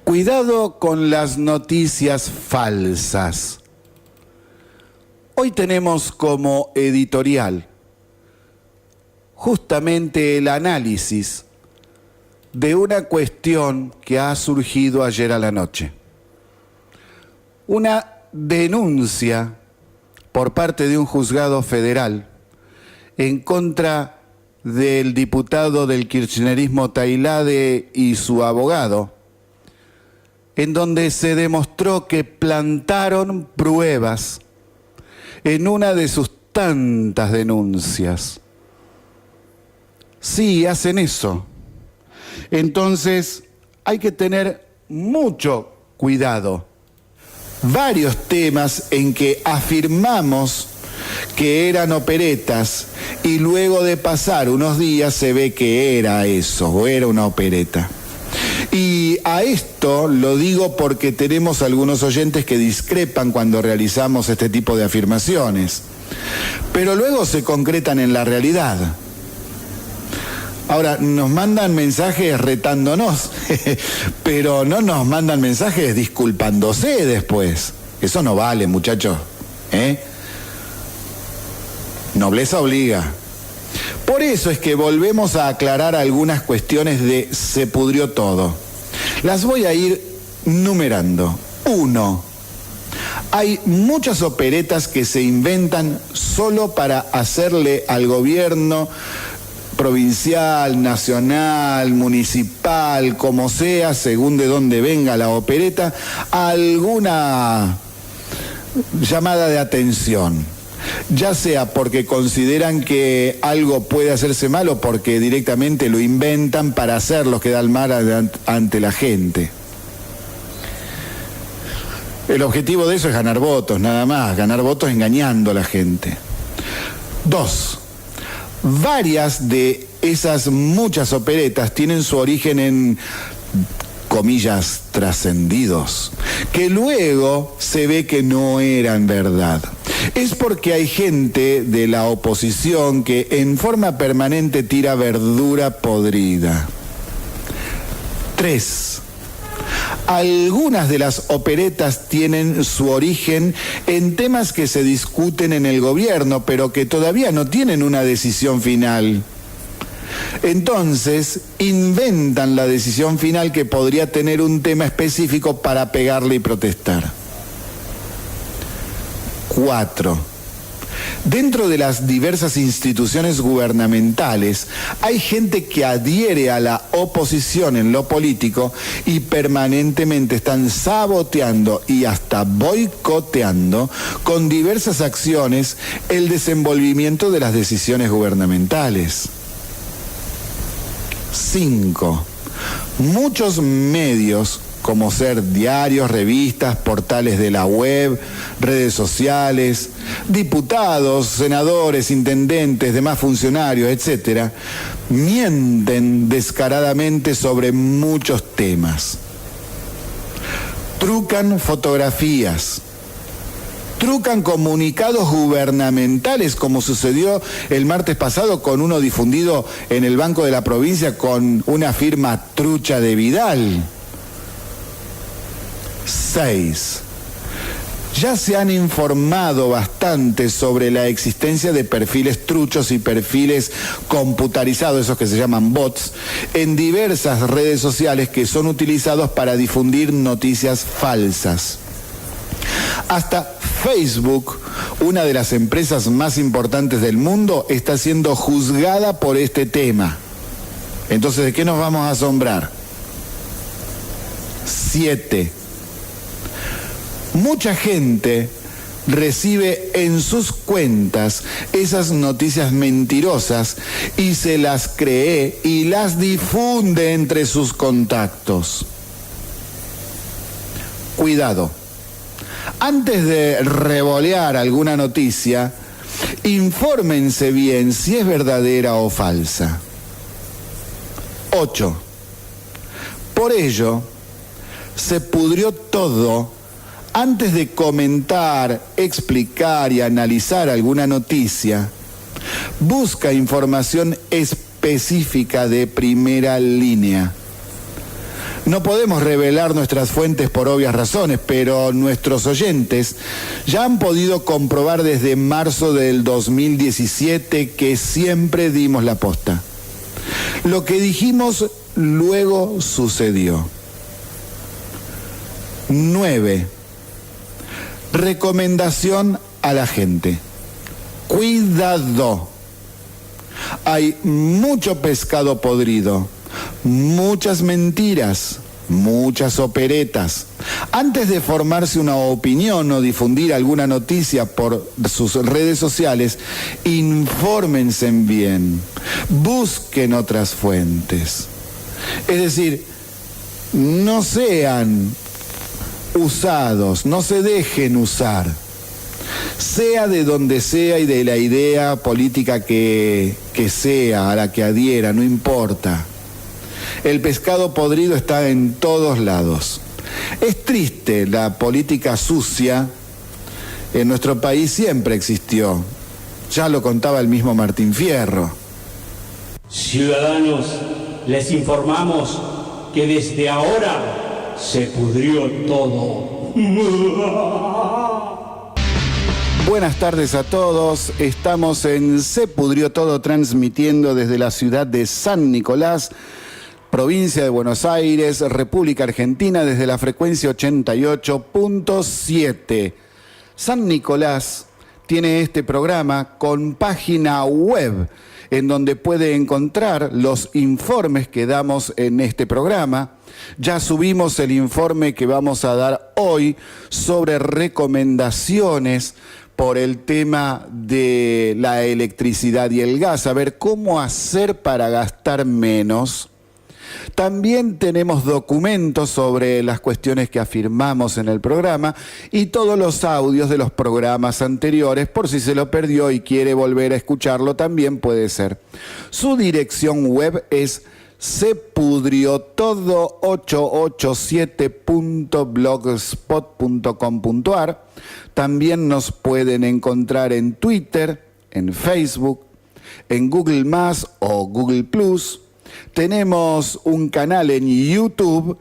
Cuidado con las noticias falsas. Hoy tenemos como editorial justamente el análisis de una cuestión que ha surgido ayer a la noche. Una denuncia por parte de un juzgado federal en contra del diputado del kirchnerismo Tailade y su abogado, en donde se demostró que plantaron pruebas en una de sus tantas denuncias. Sí, hacen eso. Entonces, hay que tener mucho cuidado. Varios temas en que afirmamos que eran operetas y luego de pasar unos días se ve que era eso, o era una opereta. Y a esto lo digo porque tenemos algunos oyentes que discrepan cuando realizamos este tipo de afirmaciones, pero luego se concretan en la realidad. Ahora, nos mandan mensajes retándonos, pero no nos mandan mensajes disculpándose después. Eso no vale, muchachos, Nobleza obliga. Por eso es que volvemos a aclarar algunas cuestiones de se pudrió todo. Las voy a ir numerando. 1. Hay muchas operetas que se inventan solo para hacerle al gobierno provincial, nacional, municipal, como sea, según de dónde venga la opereta, alguna llamada de atención. Ya sea porque consideran que algo puede hacerse mal o porque directamente lo inventan para hacerlos quedar mal ante la gente. El objetivo de eso es ganar votos, nada más, ganar votos engañando a la gente. 2. Varias de esas muchas operetas tienen su origen en, comillas, trascendidos, que luego se ve que no eran verdad. Es porque hay gente de la oposición que en forma permanente tira verdura podrida. 3. Algunas de las operetas tienen su origen en temas que se discuten en el gobierno, pero que todavía no tienen una decisión final. Entonces, inventan la decisión final que podría tener un tema específico para pegarle y protestar. 4. Dentro de las diversas instituciones gubernamentales hay gente que adhiere a la oposición en lo político y permanentemente están saboteando y hasta boicoteando con diversas acciones el desenvolvimiento de las decisiones gubernamentales. 5. Muchos medios, como ser diarios, revistas, portales de la web, redes sociales, diputados, senadores, intendentes, demás funcionarios, etcétera, mienten descaradamente sobre muchos temas. Trucan fotografías, trucan comunicados gubernamentales, como sucedió el martes pasado con uno difundido en el Banco de la Provincia con una firma trucha de Vidal. 6. Ya se han informado bastante sobre la existencia de perfiles truchos y perfiles computarizados, esos que se llaman bots, en diversas redes sociales que son utilizados para difundir noticias falsas. Hasta Facebook, una de las empresas más importantes del mundo, está siendo juzgada por este tema. Entonces, ¿de qué nos vamos a asombrar? 7. Mucha gente recibe en sus cuentas esas noticias mentirosas y se las cree y las difunde entre sus contactos. Cuidado. Antes de revolear alguna noticia, infórmense bien si es verdadera o falsa. 8. Por ello, se pudrió todo. Antes de comentar, explicar y analizar alguna noticia, busca información específica de primera línea. No podemos revelar nuestras fuentes por obvias razones, pero nuestros oyentes ya han podido comprobar desde marzo del 2017 que siempre dimos la posta. Lo que dijimos luego sucedió. 9. Recomendación a la gente. Cuidado. Hay mucho pescado podrido, muchas mentiras, muchas operetas. Antes de formarse una opinión o difundir alguna noticia por sus redes sociales, infórmense bien, busquen otras fuentes. Es decir, no sean usados, no se dejen usar. Sea de donde sea y de la idea política que sea, a la que adhiera, no importa. El pescado podrido está en todos lados. Es triste, la política sucia en nuestro país siempre existió. Ya lo contaba el mismo Martín Fierro. Ciudadanos, les informamos que desde ahora se pudrió todo. Buenas tardes a todos, estamos en Se Pudrió Todo, transmitiendo desde la ciudad de San Nicolás, provincia de Buenos Aires, República Argentina, desde la frecuencia 88.7. San Nicolás tiene este programa con página web, en donde puede encontrar los informes que damos en este programa. Ya subimos el informe que vamos a dar hoy sobre recomendaciones por el tema de la electricidad y el gas, a ver cómo hacer para gastar menos. También tenemos documentos sobre las cuestiones que afirmamos en el programa y todos los audios de los programas anteriores, por si se lo perdió y quiere volver a escucharlo, también puede ser. Su dirección web es sepudriotodo887.blogspot.com.ar. También nos pueden encontrar en Twitter, en Facebook, en Google+ o Google+. Tenemos un canal en YouTube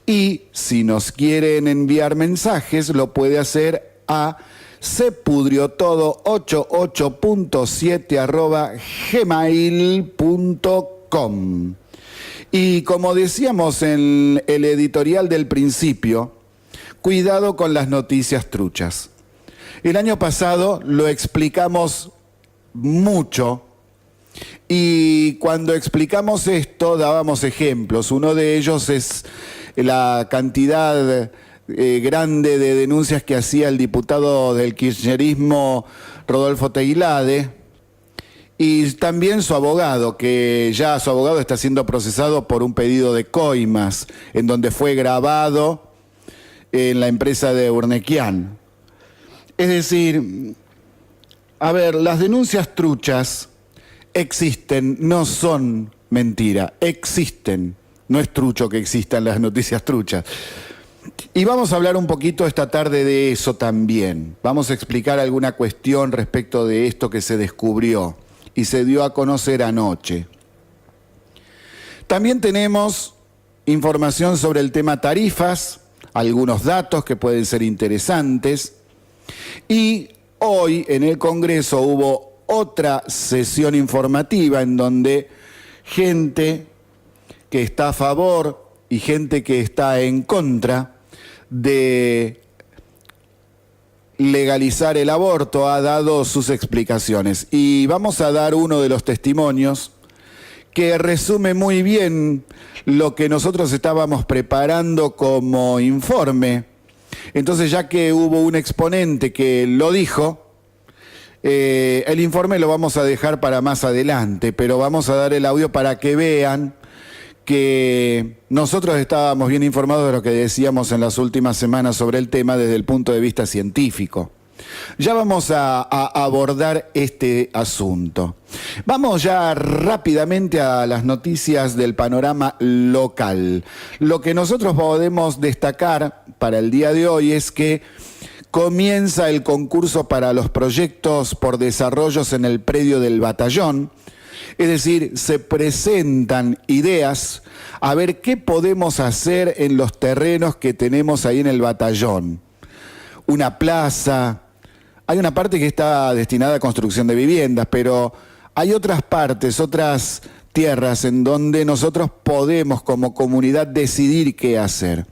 y si nos quieren enviar mensajes lo puede hacer a sepudriotodo887@gmail.com. Y como decíamos en el editorial del principio, cuidado con las noticias truchas. El año pasado lo explicamos mucho y cuando explicamos esto dábamos ejemplos. Uno de ellos es la cantidad grande de denuncias que hacía el diputado del kirchnerismo Rodolfo Teilhade y también su abogado, que ya su abogado está siendo procesado por un pedido de coimas en donde fue grabado en la empresa de Urnequian. Es decir, a ver, las denuncias truchas existen, no son mentira, existen. No es trucho que existan las noticias truchas. Y vamos a hablar un poquito esta tarde de eso también. Vamos a explicar alguna cuestión respecto de esto que se descubrió y se dio a conocer anoche. También tenemos información sobre el tema tarifas, algunos datos que pueden ser interesantes. Y hoy en el Congreso hubo otra sesión informativa en donde gente que está a favor y gente que está en contra de legalizar el aborto ha dado sus explicaciones. Y vamos a dar uno de los testimonios que resume muy bien lo que nosotros estábamos preparando como informe. Entonces, ya que hubo un exponente que lo dijo, el informe lo vamos a dejar para más adelante, pero vamos a dar el audio para que vean que nosotros estábamos bien informados de lo que decíamos en las últimas semanas sobre el tema desde el punto de vista científico. Ya vamos a abordar este asunto. Vamos ya rápidamente a las noticias del panorama local. Lo que nosotros podemos destacar para el día de hoy es que comienza el concurso para los proyectos por desarrollos en el predio del batallón. Es decir, se presentan ideas a ver qué podemos hacer en los terrenos que tenemos ahí en el batallón. Una plaza, hay una parte que está destinada a construcción de viviendas, pero hay otras partes, otras tierras en donde nosotros podemos como comunidad decidir qué hacer.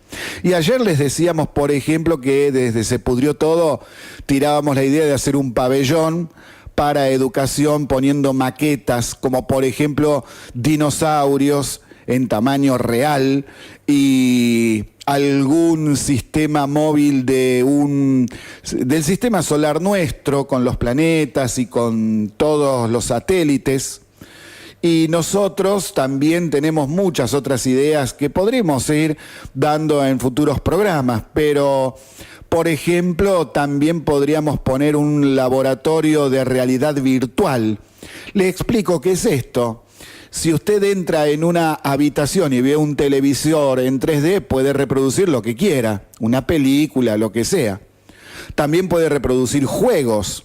Y ayer les decíamos, por ejemplo, que desde Se Pudrió Todo tirábamos la idea de hacer un pabellón para educación poniendo maquetas, como por ejemplo dinosaurios en tamaño real y algún sistema móvil del sistema solar nuestro, con los planetas y con todos los satélites. Y nosotros también tenemos muchas otras ideas que podremos ir dando en futuros programas, pero, por ejemplo, también podríamos poner un laboratorio de realidad virtual. Le explico qué es esto. Si usted entra en una habitación y ve un televisor en 3D, puede reproducir lo que quiera, una película, lo que sea. También puede reproducir juegos,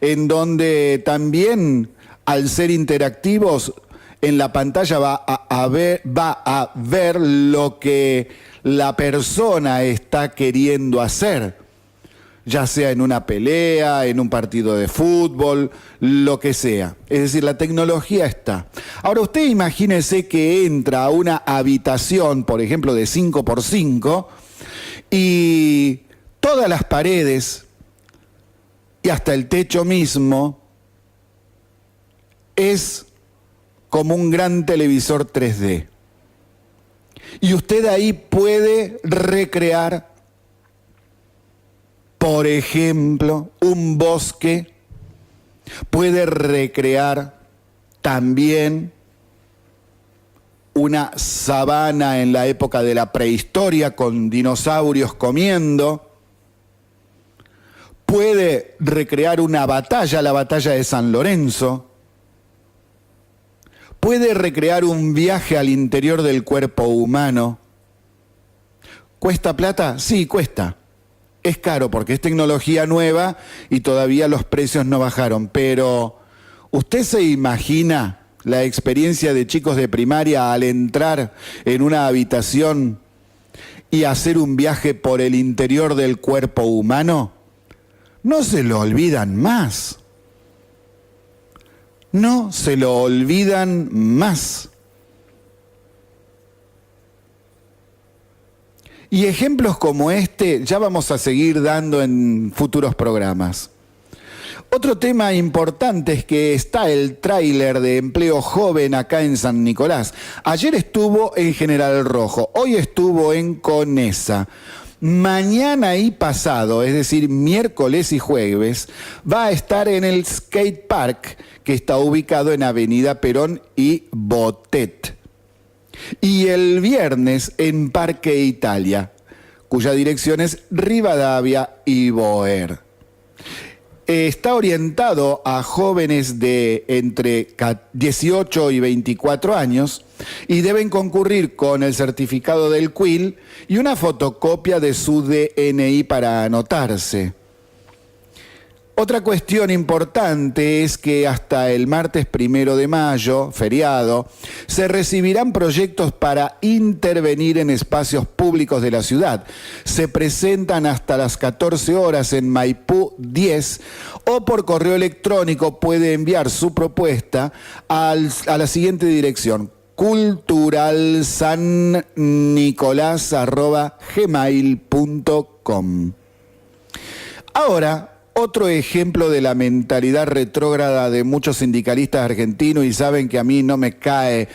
en donde también, al ser interactivos, en la pantalla va a ver lo que la persona está queriendo hacer, ya sea en una pelea, en un partido de fútbol, lo que sea. Es decir, la tecnología está. Ahora usted imagínese que entra a una habitación, por ejemplo, de 5x5, y todas las paredes y hasta el techo mismo es como un gran televisor 3D. Y usted ahí puede recrear, por ejemplo, un bosque, puede recrear también una sabana en la época de la prehistoria con dinosaurios comiendo, puede recrear una batalla, la batalla de San Lorenzo, puede recrear un viaje al interior del cuerpo humano. ¿Cuesta plata? Sí, cuesta. Es caro porque es tecnología nueva y todavía los precios no bajaron. Pero, ¿usted se imagina la experiencia de chicos de primaria al entrar en una habitación y hacer un viaje por el interior del cuerpo humano? No se lo olvidan más. No se lo olvidan más. Y ejemplos como este ya vamos a seguir dando en futuros programas. Otro tema importante es que está el tráiler de empleo joven acá en San Nicolás. Ayer estuvo en General Rojo, hoy estuvo en Conesa. Mañana y pasado, es decir, miércoles y jueves, va a estar en el Skate Park, que está ubicado en Avenida Perón y Botet. Y el viernes en Parque Italia, cuya dirección es Rivadavia y Boer. Está orientado a jóvenes de entre 18 y 24 años y deben concurrir con el certificado del CUIL y una fotocopia de su DNI para anotarse. Otra cuestión importante es que hasta el martes 1 de mayo, feriado, se recibirán proyectos para intervenir en espacios públicos de la ciudad. Se presentan hasta las 14 horas en Maipú 10 o por correo electrónico puede enviar su propuesta a la siguiente dirección: culturalsannicolás@gmail.com. Ahora, otro ejemplo de la mentalidad retrógrada de muchos sindicalistas argentinos, y saben que a mí no me cae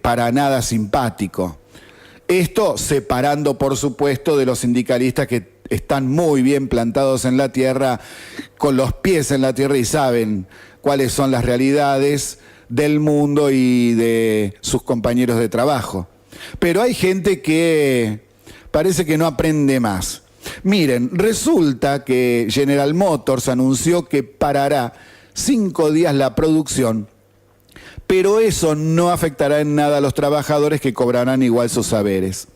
para nada simpático. Esto separando, por supuesto, de los sindicalistas que están muy bien plantados en la tierra, con los pies en la tierra y saben cuáles son las realidades del mundo y de sus compañeros de trabajo. Pero hay gente que parece que no aprende más. Miren, resulta que General Motors anunció que parará 5 días la producción, pero eso no afectará en nada a los trabajadores que cobrarán igual sus saberes.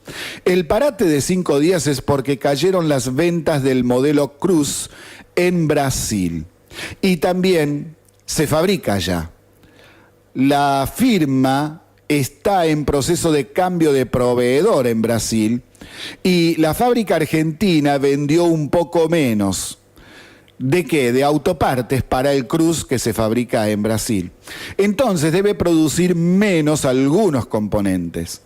El parate de 5 días es porque cayeron las ventas del modelo Cruz en Brasil y también se fabrica allá. la firma está en proceso de cambio de proveedor en Brasil y la fábrica argentina vendió un poco menos. ¿De qué? De autopartes para el Cruz que se fabrica en Brasil. Entonces debe producir menos algunos componentes.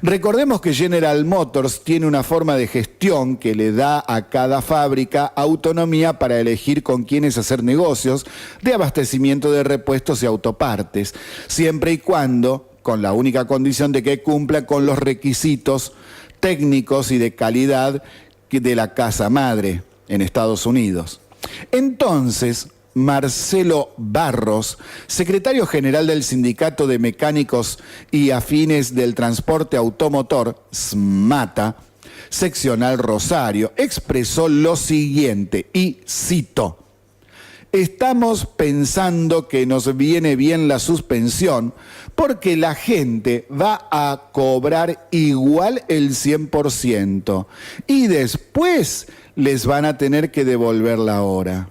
Recordemos que General Motors tiene una forma de gestión que le da a cada fábrica autonomía para elegir con quiénes hacer negocios de abastecimiento de repuestos y autopartes, siempre y cuando, con la única condición de que cumpla con los requisitos técnicos y de calidad de la casa madre en Estados Unidos. Entonces, Marcelo Barros, secretario general del Sindicato de Mecánicos y Afines del Transporte Automotor, SMATA, seccional Rosario, expresó lo siguiente, y cito: estamos pensando que nos viene bien la suspensión porque la gente va a cobrar igual el 100% y después les van a tener que devolver la hora.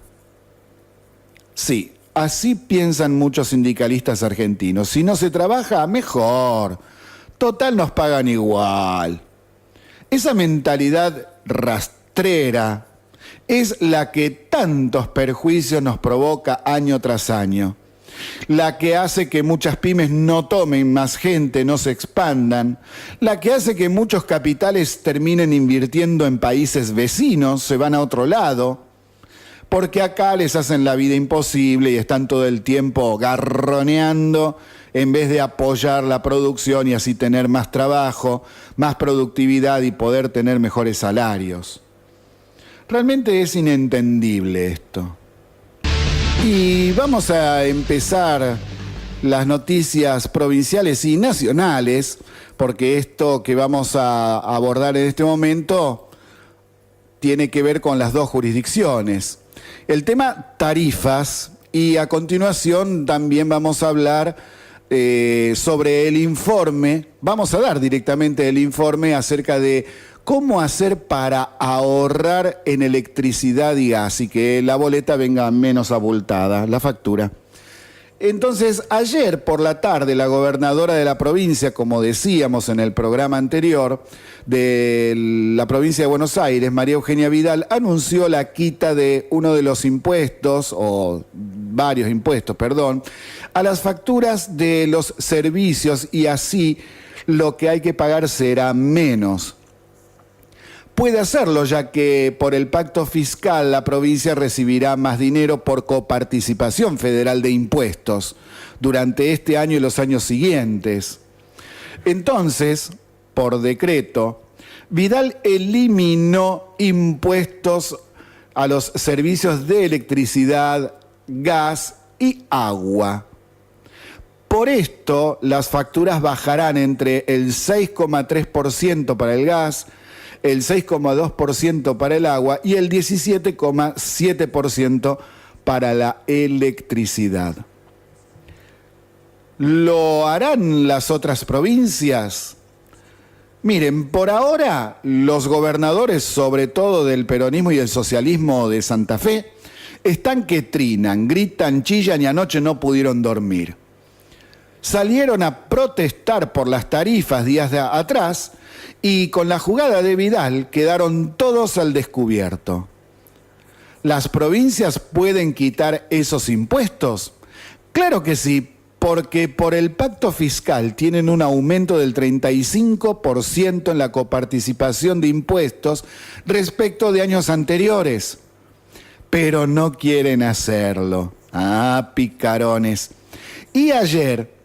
Sí, así piensan muchos sindicalistas argentinos. Si no se trabaja, mejor. Total, nos pagan igual. Esa mentalidad rastrera es la que tantos perjuicios nos provoca año tras año. La que hace que muchas pymes no tomen más gente, no se expandan. La que hace que muchos capitales terminen invirtiendo en países vecinos, se van a otro lado, porque acá les hacen la vida imposible y están todo el tiempo garroneando en vez de apoyar la producción y así tener más trabajo, más productividad y poder tener mejores salarios. Realmente es inentendible esto. Y vamos a empezar las noticias provinciales y nacionales, porque esto que vamos a abordar en este momento tiene que ver con las dos jurisdicciones. El tema tarifas, y a continuación también vamos a hablar sobre el informe, vamos a dar directamente el informe acerca de cómo hacer para ahorrar en electricidad y gas y que la boleta venga menos abultada, la factura. Entonces, ayer por la tarde, la gobernadora de la provincia, como decíamos en el programa anterior, de la provincia de Buenos Aires, María Eugenia Vidal, anunció la quita de uno de los impuestos, o varios impuestos, perdón, a las facturas de los servicios y así lo que hay que pagar será menos. Puede hacerlo, ya que por el pacto fiscal la provincia recibirá más dinero por coparticipación federal de impuestos durante este año y los años siguientes. Entonces, por decreto, Vidal eliminó impuestos a los servicios de electricidad, gas y agua. Por esto, las facturas bajarán entre el 6,3% para el gas, el 6,2% para el agua y el 17,7% para la electricidad. ¿Lo harán las otras provincias? Miren, por ahora los gobernadores, sobre todo del peronismo y el socialismo de Santa Fe, están que trinan, gritan, chillan y anoche no pudieron dormir. Salieron a protestar por las tarifas días atrás y con la jugada de Vidal quedaron todos al descubierto. ¿Las provincias pueden quitar esos impuestos? Claro que sí, porque por el pacto fiscal tienen un aumento del 35% en la coparticipación de impuestos respecto de años anteriores. Pero no quieren hacerlo. Ah, picarones. Y ayer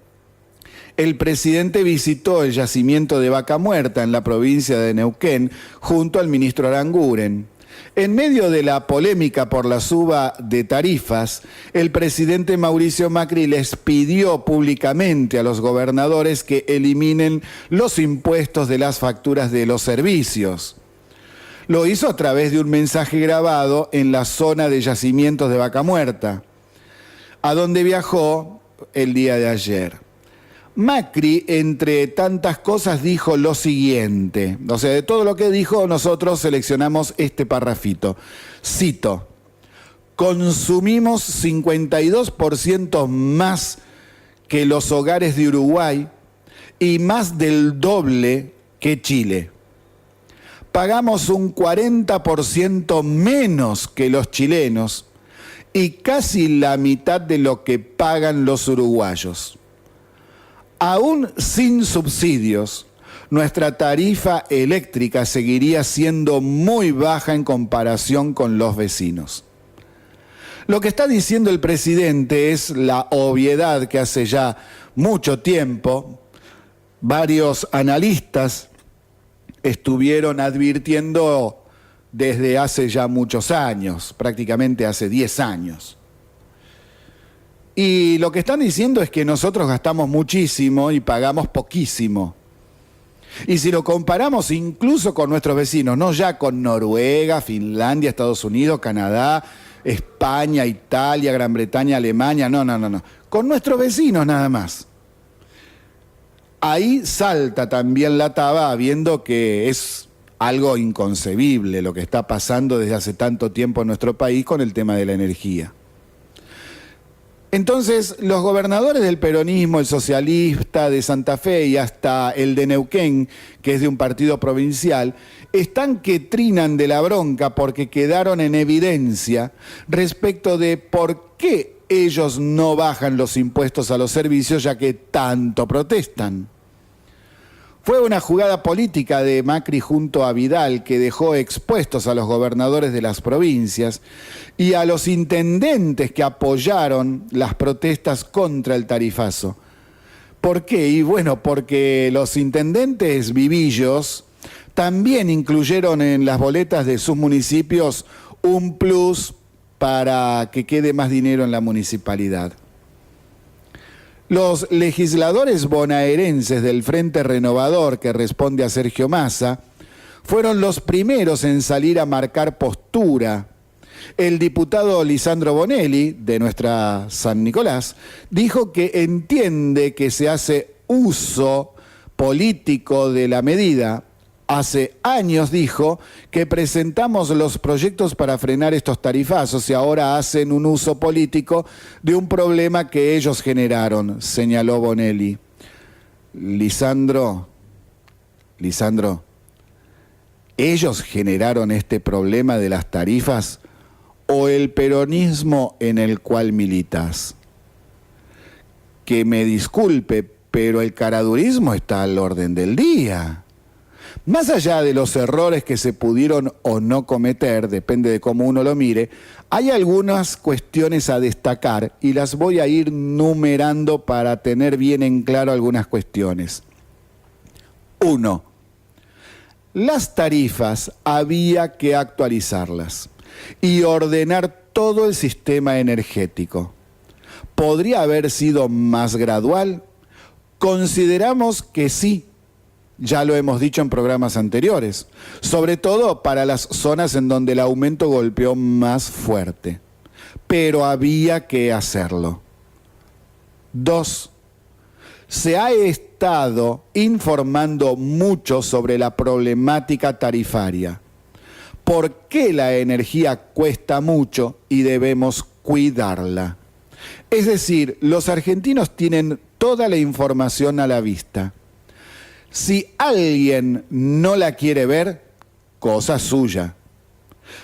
el presidente visitó el yacimiento de Vaca Muerta en la provincia de Neuquén junto al ministro Aranguren. En medio de la polémica por la suba de tarifas, el presidente Mauricio Macri les pidió públicamente a los gobernadores que eliminen los impuestos de las facturas de los servicios. Lo hizo a través de un mensaje grabado en la zona de yacimientos de Vaca Muerta, a donde viajó el día de ayer. Macri, entre tantas cosas, dijo lo siguiente. O sea, de todo lo que dijo, nosotros seleccionamos este parrafito. Cito: consumimos 52% más que los hogares de Uruguay y más del doble que Chile. Pagamos un 40% menos que los chilenos y casi la mitad de lo que pagan los uruguayos. Aún sin subsidios, nuestra tarifa eléctrica seguiría siendo muy baja en comparación con los vecinos. Lo que está diciendo el presidente es la obviedad que hace ya mucho tiempo varios analistas estuvieron advirtiendo desde hace ya muchos años, prácticamente hace 10 años. Y lo que están diciendo es que nosotros gastamos muchísimo y pagamos poquísimo. Y si lo comparamos incluso con nuestros vecinos, no ya con Noruega, Finlandia, Estados Unidos, Canadá, España, Italia, Gran Bretaña, Alemania, no. Con nuestros vecinos nada más. Ahí salta también la taba, viendo que es algo inconcebible lo que está pasando desde hace tanto tiempo en nuestro país con el tema de la energía. Entonces, los gobernadores del peronismo, el socialista de Santa Fe y hasta el de Neuquén, que es de un partido provincial, están que trinan de la bronca porque quedaron en evidencia respecto de por qué ellos no bajan los impuestos a los servicios, ya que tanto protestan. Fue una jugada política de Macri junto a Vidal que dejó expuestos a los gobernadores de las provincias y a los intendentes que apoyaron las protestas contra el tarifazo. ¿Por qué? Y bueno, porque los intendentes vivillos también incluyeron en las boletas de sus municipios un plus para que quede más dinero en la municipalidad. Los legisladores bonaerenses del Frente Renovador, que responde a Sergio Massa, fueron los primeros en salir a marcar postura. El diputado Lisandro Bonelli, de nuestra San Nicolás, dijo que entiende que se hace uso político de la medida. Hace años dijo que presentamos los proyectos para frenar estos tarifazos y ahora hacen un uso político de un problema que ellos generaron, señaló Bonelli. Lisandro, ¿ellos generaron este problema de las tarifas o el peronismo en el cual militas? Que me disculpe, pero el caradurismo está al orden del día. Más allá de los errores que se pudieron o no cometer, depende de cómo uno lo mire, hay algunas cuestiones a destacar y las voy a ir numerando para tener bien en claro algunas cuestiones. 1. Las tarifas había que actualizarlas y ordenar todo el sistema energético. ¿Podría haber sido más gradual? Consideramos que sí. Ya lo hemos dicho en programas anteriores, sobre todo para las zonas en donde el aumento golpeó más fuerte. Pero había que hacerlo. 2. Se ha estado informando mucho sobre la problemática tarifaria. ¿Por qué la energía cuesta mucho y debemos cuidarla? Es decir, los argentinos tienen toda la información a la vista. Si alguien no la quiere ver, cosa suya.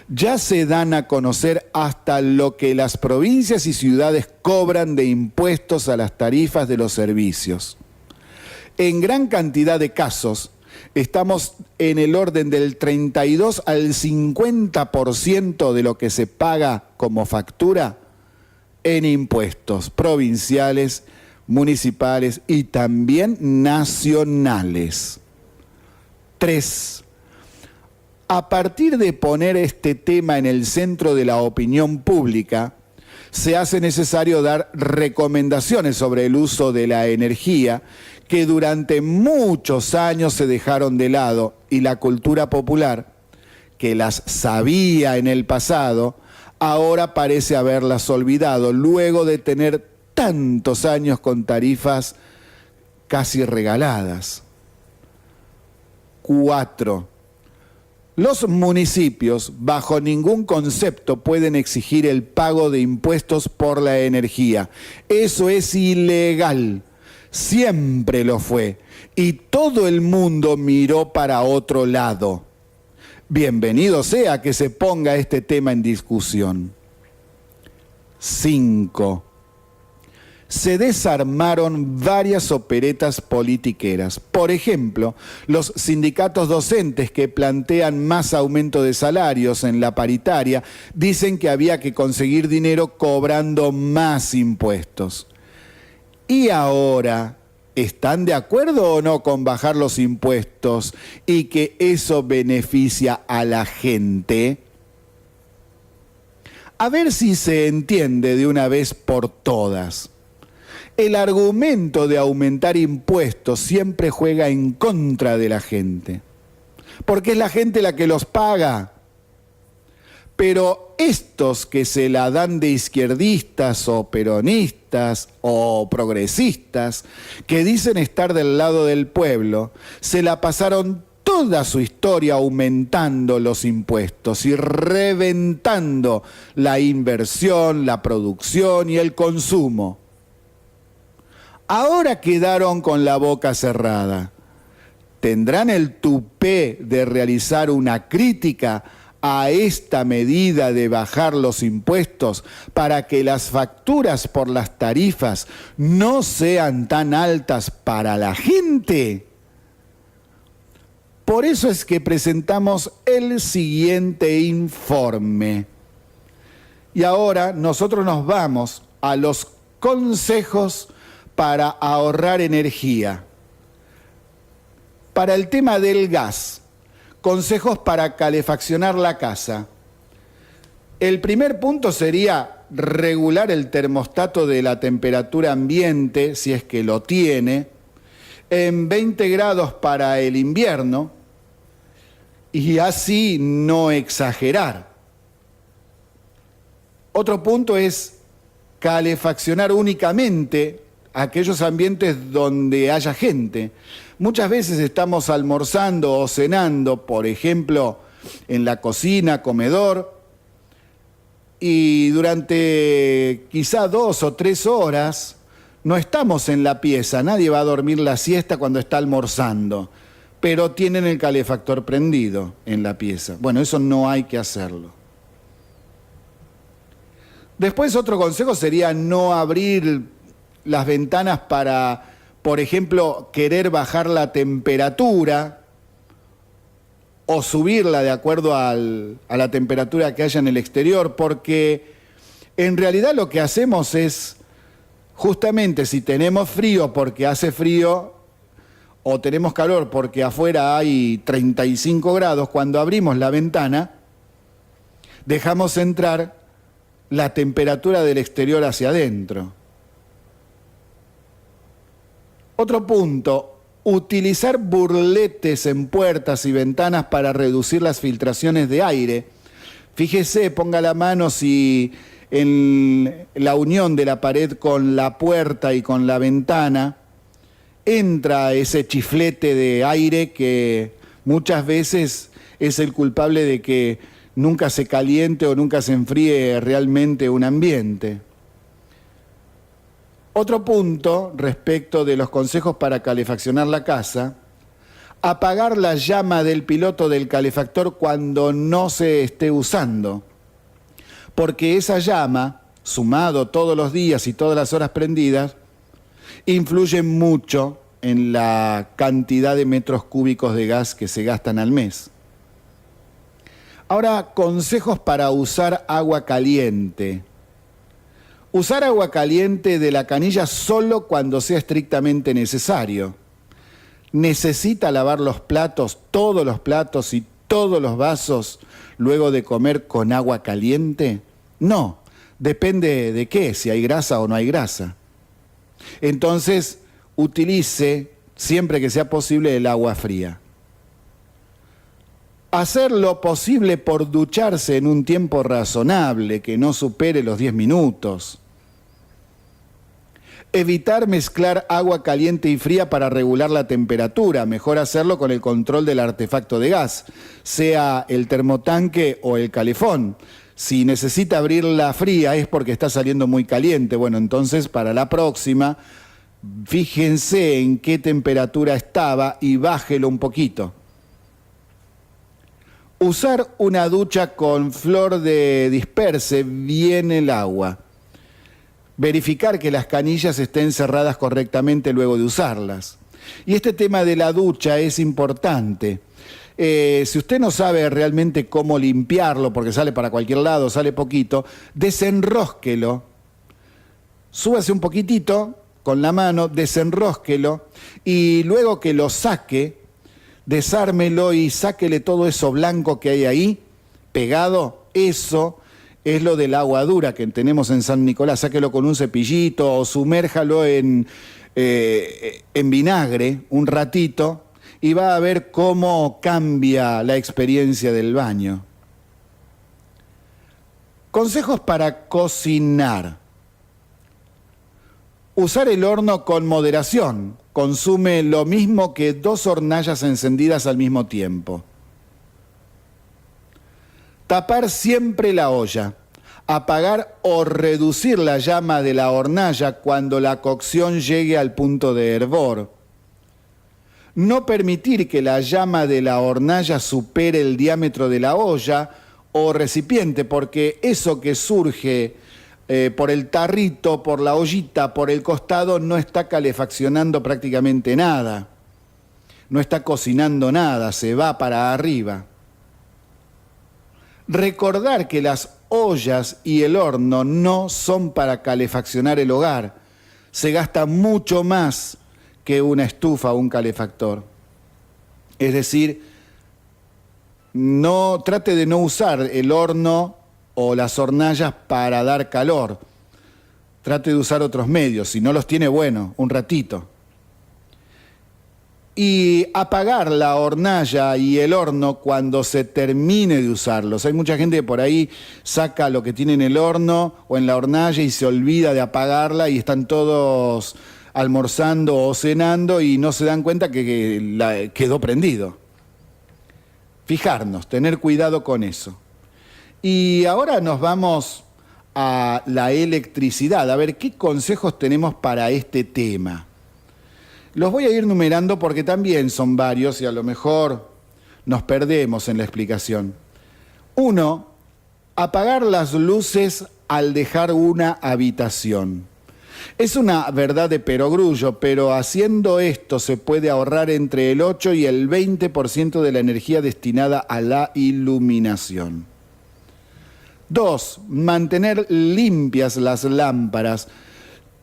Ya se dan a conocer hasta lo que las provincias y ciudades cobran de impuestos a las tarifas de los servicios. En gran cantidad de casos, estamos en el orden del 32 al 50% de lo que se paga como factura en impuestos provinciales, municipales y también nacionales. 3. A partir de poner este tema en el centro de la opinión pública, se hace necesario dar recomendaciones sobre el uso de la energía que durante muchos años se dejaron de lado y la cultura popular, que las sabía en el pasado, ahora parece haberlas olvidado luego de tener tantos años con tarifas casi regaladas. 4. Los municipios, bajo ningún concepto, pueden exigir el pago de impuestos por la energía. Eso es ilegal. Siempre lo fue. Y todo el mundo miró para otro lado. Bienvenido sea que se ponga este tema en discusión. 5. Se desarmaron varias operetas politiqueras. Por ejemplo, los sindicatos docentes que plantean más aumento de salarios en la paritaria dicen que había que conseguir dinero cobrando más impuestos. Y ahora, ¿están de acuerdo o no con bajar los impuestos y que eso beneficia a la gente? A ver si se entiende de una vez por todas. El argumento de aumentar impuestos siempre juega en contra de la gente, porque es la gente la que los paga. Pero estos que se la dan de izquierdistas o peronistas o progresistas, que dicen estar del lado del pueblo, se la pasaron toda su historia aumentando los impuestos y reventando la inversión, la producción y el consumo. Ahora quedaron con la boca cerrada. ¿Tendrán el tupé de realizar una crítica a esta medida de bajar los impuestos para que las facturas por las tarifas no sean tan altas para la gente? Por eso es que presentamos el siguiente informe. Y ahora nosotros nos vamos a los consejos para ahorrar energía. Para el tema del gas, consejos para calefaccionar la casa. El primer punto sería regular el termostato de la temperatura ambiente, si es que lo tiene, en 20 grados para el invierno, y así no exagerar. Otro punto es calefaccionar únicamente aquellos ambientes donde haya gente. Muchas veces estamos almorzando o cenando, por ejemplo, en la cocina, comedor, y durante quizá 2 o 3 horas no estamos en la pieza. Nadie va a dormir la siesta cuando está almorzando, pero tienen el calefactor prendido en la pieza. Bueno, eso no hay que hacerlo. Después, otro consejo sería no abrir las ventanas para, por ejemplo, querer bajar la temperatura o subirla de acuerdo a la temperatura que haya en el exterior, porque en realidad lo que hacemos es, justamente si tenemos frío porque hace frío o tenemos calor porque afuera hay 35 grados, cuando abrimos la ventana dejamos entrar la temperatura del exterior hacia adentro. Otro punto, utilizar burletes en puertas y ventanas para reducir las filtraciones de aire. Fíjese, ponga la mano si en la unión de la pared con la puerta y con la ventana entra ese chiflete de aire que muchas veces es el culpable de que nunca se caliente o nunca se enfríe realmente un ambiente. Otro punto respecto de los consejos para calefaccionar la casa: apagar la llama del piloto del calefactor cuando no se esté usando, porque esa llama, sumado todos los días y todas las horas prendidas, influye mucho en la cantidad de metros cúbicos de gas que se gastan al mes. Ahora, consejos para usar agua caliente. Usar agua caliente de la canilla solo cuando sea estrictamente necesario. ¿Necesita lavar los platos, todos los platos y todos los vasos luego de comer con agua caliente? No, depende de qué, si hay grasa o no hay grasa. Entonces, utilice siempre que sea posible el agua fría. Hacer lo posible por ducharse en un tiempo razonable, que no supere los 10 minutos. Evitar mezclar agua caliente y fría para regular la temperatura. Mejor hacerlo con el control del artefacto de gas, sea el termotanque o el calefón. Si necesita abrirla fría es porque está saliendo muy caliente. Bueno, entonces para la próxima, fíjense en qué temperatura estaba y bájelo un poquito. Usar una ducha con flor de disperse bien el agua. Verificar que las canillas estén cerradas correctamente luego de usarlas. Y este tema de la ducha es importante. Si usted no sabe realmente cómo limpiarlo, porque sale para cualquier lado, sale poquito, desenrósquelo. Súbase un poquitito con la mano, desenrósquelo y luego que lo saque, desármelo y sáquele todo eso blanco que hay ahí, pegado. Eso es lo del agua dura que tenemos en San Nicolás. Sáquelo con un cepillito o sumérjalo en vinagre un ratito y va a ver cómo cambia la experiencia del baño. Consejos para cocinar. Usar el horno con moderación. Consume lo mismo que 2 hornallas encendidas al mismo tiempo. Tapar siempre la olla. Apagar o reducir la llama de la hornalla cuando la cocción llegue al punto de hervor. No permitir que la llama de la hornalla supere el diámetro de la olla o recipiente, porque eso que surge por el tarrito, por la ollita, por el costado, no está calefaccionando prácticamente nada. No está cocinando nada, se va para arriba. Recordar que las ollas y el horno no son para calefaccionar el hogar. Se gasta mucho más que una estufa o un calefactor. Es decir, trate de no usar el horno o las hornallas para dar calor. Trate de usar otros medios. Si no los tiene, bueno, un ratito. Y apagar la hornalla y el horno cuando se termine de usarlos. Hay mucha gente que por ahí saca lo que tiene en el horno o en la hornalla y se olvida de apagarla y están todos almorzando o cenando y no se dan cuenta que quedó prendido. Fijarnos, tener cuidado con eso. Y ahora nos vamos a la electricidad, a ver qué consejos tenemos para este tema. Los voy a ir numerando porque también son varios y a lo mejor nos perdemos en la explicación. 1. Apagar las luces al dejar una habitación. Es una verdad de perogrullo, pero haciendo esto se puede ahorrar entre el 8 y el 20% de la energía destinada a la iluminación. 2. Mantener limpias las lámparas,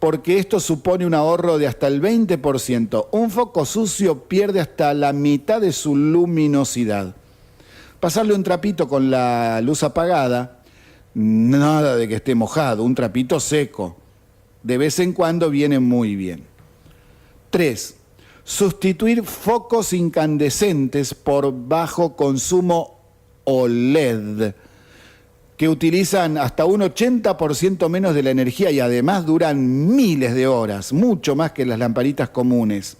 porque esto supone un ahorro de hasta el 20%. Un foco sucio pierde hasta la mitad de su luminosidad. Pasarle un trapito con la luz apagada, nada de que esté mojado, un trapito seco. De vez en cuando viene muy bien. 3. Sustituir focos incandescentes por bajo consumo OLED, que utilizan hasta un 80% menos de la energía y además duran miles de horas, mucho más que las lamparitas comunes.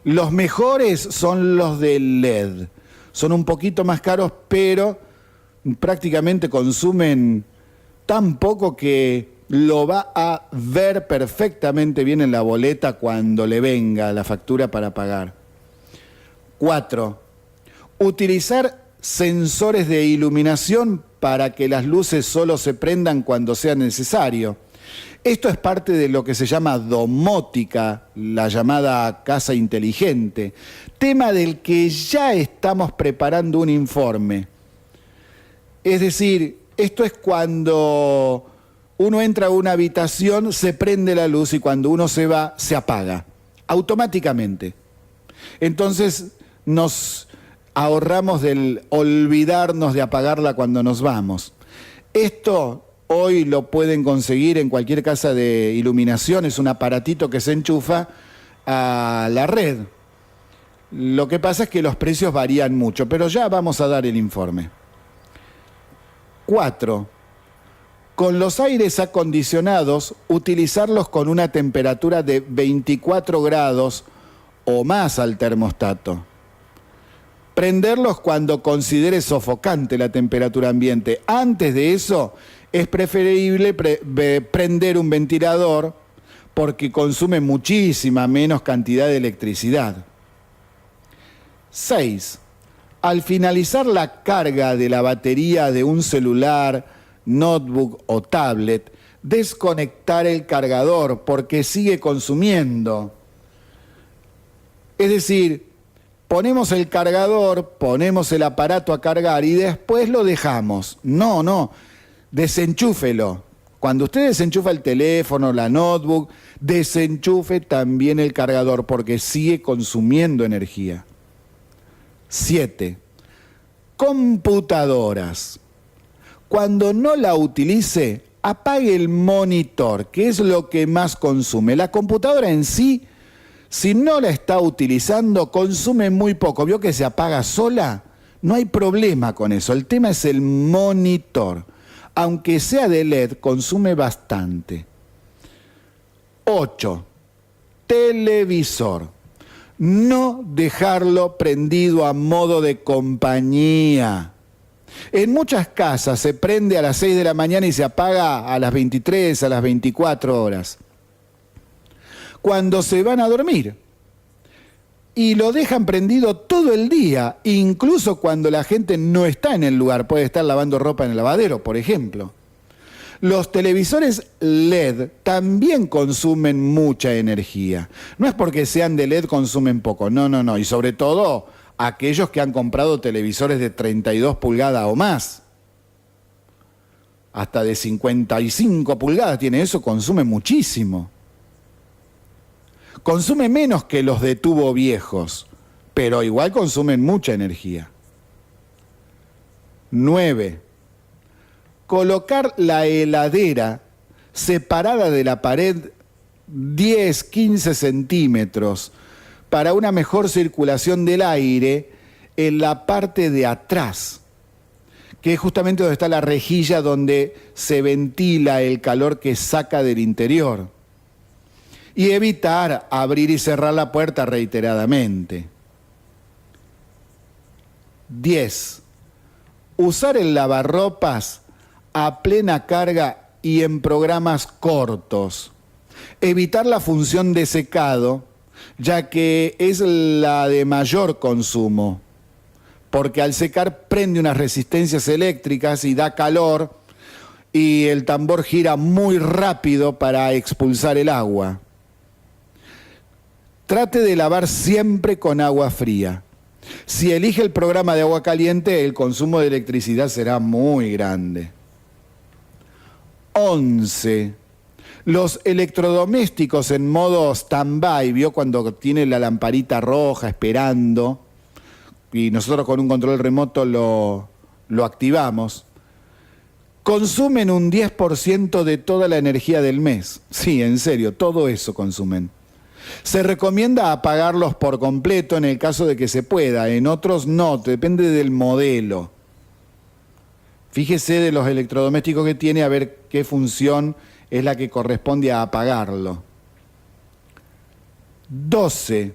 Los mejores son los de LED. Son un poquito más caros, pero prácticamente consumen tan poco que lo va a ver perfectamente bien en la boleta cuando le venga la factura para pagar. 4. Utilizar sensores de iluminación para que las luces solo se prendan cuando sea necesario. Esto es parte de lo que se llama domótica, la llamada casa inteligente, tema del que ya estamos preparando un informe. Es decir, esto es cuando uno entra a una habitación, se prende la luz y cuando uno se va, se apaga automáticamente. Entonces nos ahorramos del olvidarnos de apagarla cuando nos vamos. Esto hoy lo pueden conseguir en cualquier casa de iluminación, es un aparatito que se enchufa a la red. Lo que pasa es que los precios varían mucho, pero ya vamos a dar el informe. 4. Con los aires acondicionados, utilizarlos con una temperatura de 24 grados o más al termostato. Prenderlos cuando considere sofocante la temperatura ambiente. Antes de eso, es preferible prender un ventilador porque consume muchísima menos cantidad de electricidad. 6. Al finalizar la carga de la batería de un celular, notebook o tablet, desconectar el cargador porque sigue consumiendo. Es decir, ponemos el cargador, ponemos el aparato a cargar y después lo dejamos. No, desenchúfelo. Cuando usted desenchufa el teléfono, la notebook, desenchufe también el cargador porque sigue consumiendo energía. 7. Computadoras. Cuando no la utilice, apague el monitor, que es lo que más consume. La computadora en sí, si no la está utilizando, consume muy poco. ¿Vio que se apaga sola? No hay problema con eso. El tema es el monitor. Aunque sea de LED, consume bastante. 8. Televisor. No dejarlo prendido a modo de compañía. En muchas casas se prende a las 6 de la mañana y se apaga a las 23, a las 24 horas. Cuando se van a dormir. Y lo dejan prendido todo el día, incluso cuando la gente no está en el lugar, puede estar lavando ropa en el lavadero, por ejemplo. Los televisores LED también consumen mucha energía. No es porque sean de LED consumen poco, no. Y sobre todo aquellos que han comprado televisores de 32 pulgadas o más. Hasta de 55 pulgadas tiene eso, consume muchísimo. Consume menos que los de tubo viejos, pero igual consumen mucha energía. 9. Colocar la heladera separada de la pared 10-15 centímetros para una mejor circulación del aire en la parte de atrás, que es justamente donde está la rejilla donde se ventila el calor que saca del interior. Y evitar abrir y cerrar la puerta reiteradamente. 10. Usar el lavarropas a plena carga y en programas cortos. Evitar la función de secado, ya que es la de mayor consumo, porque al secar prende unas resistencias eléctricas y da calor, y el tambor gira muy rápido para expulsar el agua. Trate de lavar siempre con agua fría. Si elige el programa de agua caliente, el consumo de electricidad será muy grande. 11. Los electrodomésticos en modo stand-by, ¿vio? Cuando tiene la lamparita roja esperando y nosotros con un control remoto lo activamos, consumen un 10% de toda la energía del mes. Sí, en serio, todo eso consumen. Se recomienda apagarlos por completo en el caso de que se pueda, en otros no, depende del modelo. Fíjese de los electrodomésticos que tiene a ver qué función es la que corresponde a apagarlo. 12.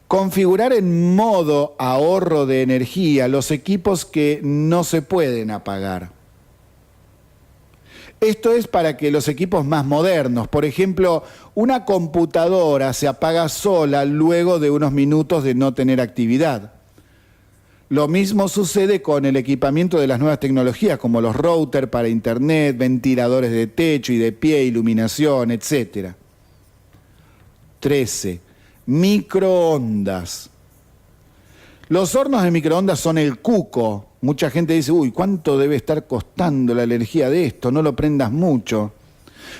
Configurar en modo ahorro de energía los equipos que no se pueden apagar. Esto es para que los equipos más modernos, por ejemplo, una computadora se apaga sola luego de unos minutos de no tener actividad. Lo mismo sucede con el equipamiento de las nuevas tecnologías, como los routers para internet, ventiladores de techo y de pie, iluminación, etc. 13. Microondas. Los hornos de microondas son el cuco. Mucha gente dice, uy, ¿cuánto debe estar costando la energía de esto? No lo prendas mucho.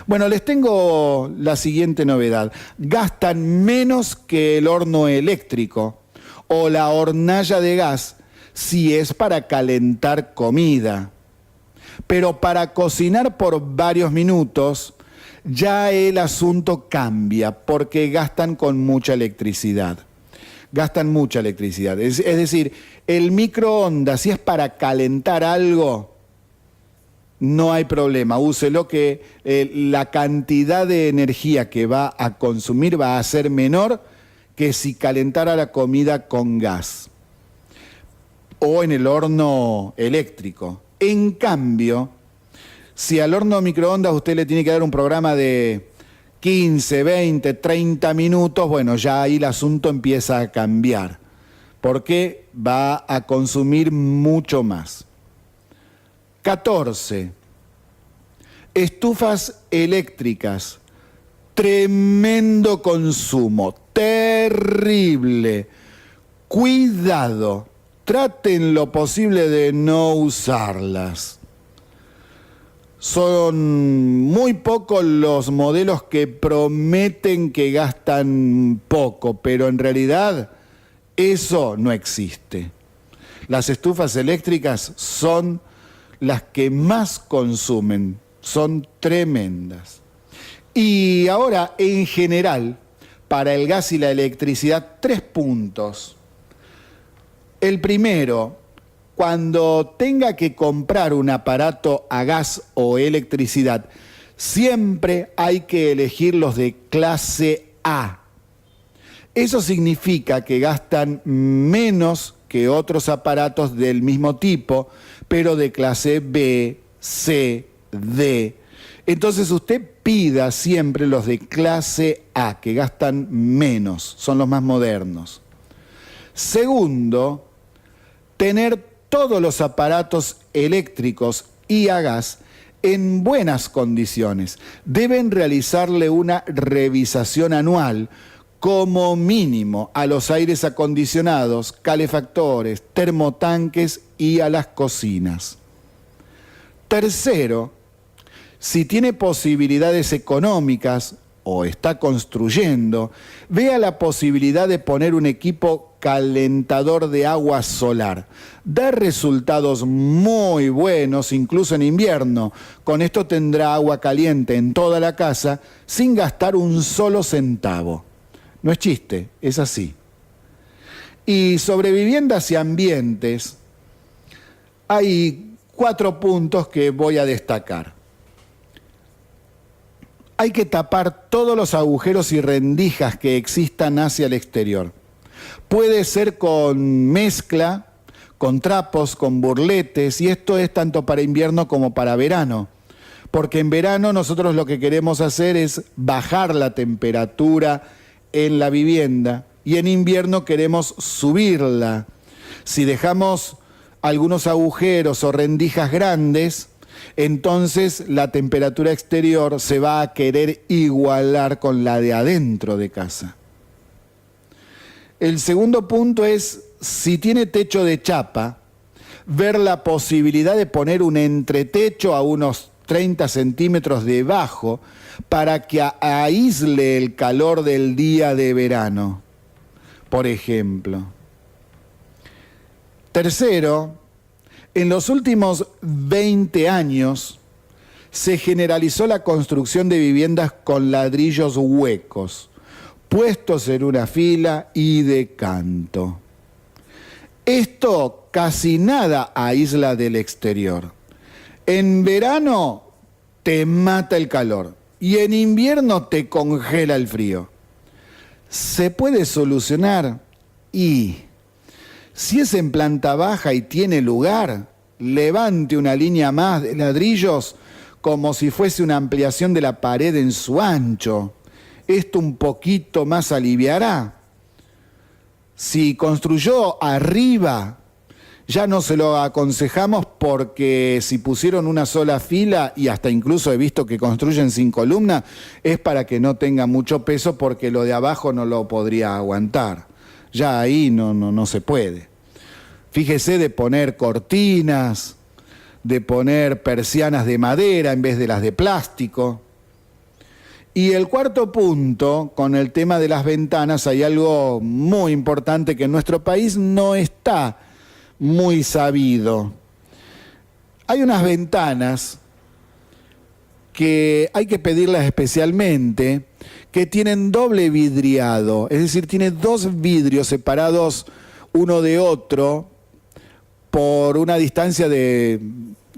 Bueno, les tengo la siguiente novedad. Gastan menos que el horno eléctrico o la hornalla de gas si es para calentar comida. Pero para cocinar por varios minutos ya el asunto cambia porque gastan con mucha electricidad. Gastan mucha electricidad. Es decir, el microondas, si es para calentar algo, no hay problema, úselo que la cantidad de energía que va a consumir va a ser menor que si calentara la comida con gas o en el horno eléctrico. En cambio, si al horno microondas usted le tiene que dar un programa de 15, 20, 30 minutos, bueno, ya ahí el asunto empieza a cambiar, porque va a consumir mucho más. 14. Estufas eléctricas. Tremendo consumo, terrible. Cuidado, traten lo posible de no usarlas. Son muy pocos los modelos que prometen que gastan poco, pero en realidad eso no existe. Las estufas eléctricas son las que más consumen, son tremendas. Y ahora, en general, para el gas y la electricidad, 3 puntos. El primero, cuando tenga que comprar un aparato a gas o electricidad, siempre hay que elegir los de clase A. Eso significa que gastan menos que otros aparatos del mismo tipo, pero de clase B, C, D. Entonces usted pida siempre los de clase A, que gastan menos, son los más modernos. Segundo, tener todos los aparatos eléctricos y a gas en buenas condiciones. Deben realizarle una revisación anual, como mínimo, a los aires acondicionados, calefactores, termotanques y a las cocinas. Tercero, si tiene posibilidades económicas o está construyendo, vea la posibilidad de poner un equipo calentador de agua solar. Da resultados muy buenos, incluso en invierno. Con esto tendrá agua caliente en toda la casa sin gastar un solo centavo. No es chiste, es así. Y sobre viviendas y ambientes, hay 4 puntos que voy a destacar. Hay que tapar todos los agujeros y rendijas que existan hacia el exterior. Puede ser con mezcla, con trapos, con burletes, y esto es tanto para invierno como para verano. Porque en verano nosotros lo que queremos hacer es bajar la temperatura en la vivienda y en invierno queremos subirla. Si dejamos algunos agujeros o rendijas grandes, entonces la temperatura exterior se va a querer igualar con la de adentro de casa. El segundo punto es, si tiene techo de chapa, ver la posibilidad de poner un entretecho a unos 30 centímetros debajo para que aísle el calor del día de verano, por ejemplo. Tercero, en los últimos 20 años se generalizó la construcción de viviendas con ladrillos huecos, puestos en una fila y de canto. Esto casi nada aísla del exterior. En verano te mata el calor y en invierno te congela el frío. ¿Se puede solucionar? Y si es en planta baja y tiene lugar, levante una línea más de ladrillos como si fuese una ampliación de la pared en su ancho. Esto un poquito más aliviará. Si construyó arriba, ya no se lo aconsejamos porque si pusieron una sola fila, y hasta incluso he visto que construyen sin columna, es para que no tenga mucho peso porque lo de abajo no lo podría aguantar. Ya ahí no se puede. Fíjese de poner cortinas, de poner persianas de madera en vez de las de plástico. Y el cuarto punto, con el tema de las ventanas, hay algo muy importante que en nuestro país no está muy sabido. Hay unas ventanas que hay que pedirlas especialmente, que tienen doble vidriado, es decir, tiene 2 vidrios separados uno de otro por una distancia de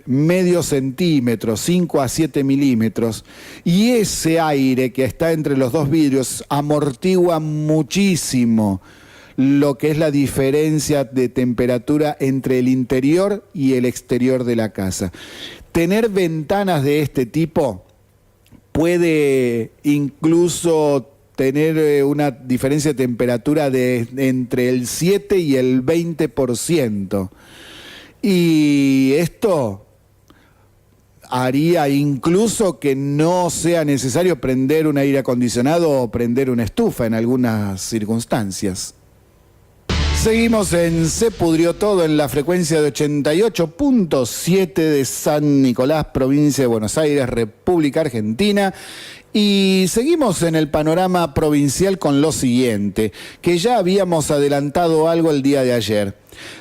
medio centímetro, 5 a 7 milímetros, y ese aire que está entre los dos vidrios amortigua muchísimo lo que es la diferencia de temperatura entre el interior y el exterior de la casa. Tener ventanas de este tipo puede incluso tener una diferencia de temperatura de entre el 7 y el 20%. Y esto haría incluso que no sea necesario prender un aire acondicionado o prender una estufa en algunas circunstancias. Seguimos en Se Pudrió Todo en la frecuencia de 88.7 de San Nicolás, provincia de Buenos Aires, República Argentina. Y seguimos en el panorama provincial con lo siguiente, que ya habíamos adelantado algo el día de ayer.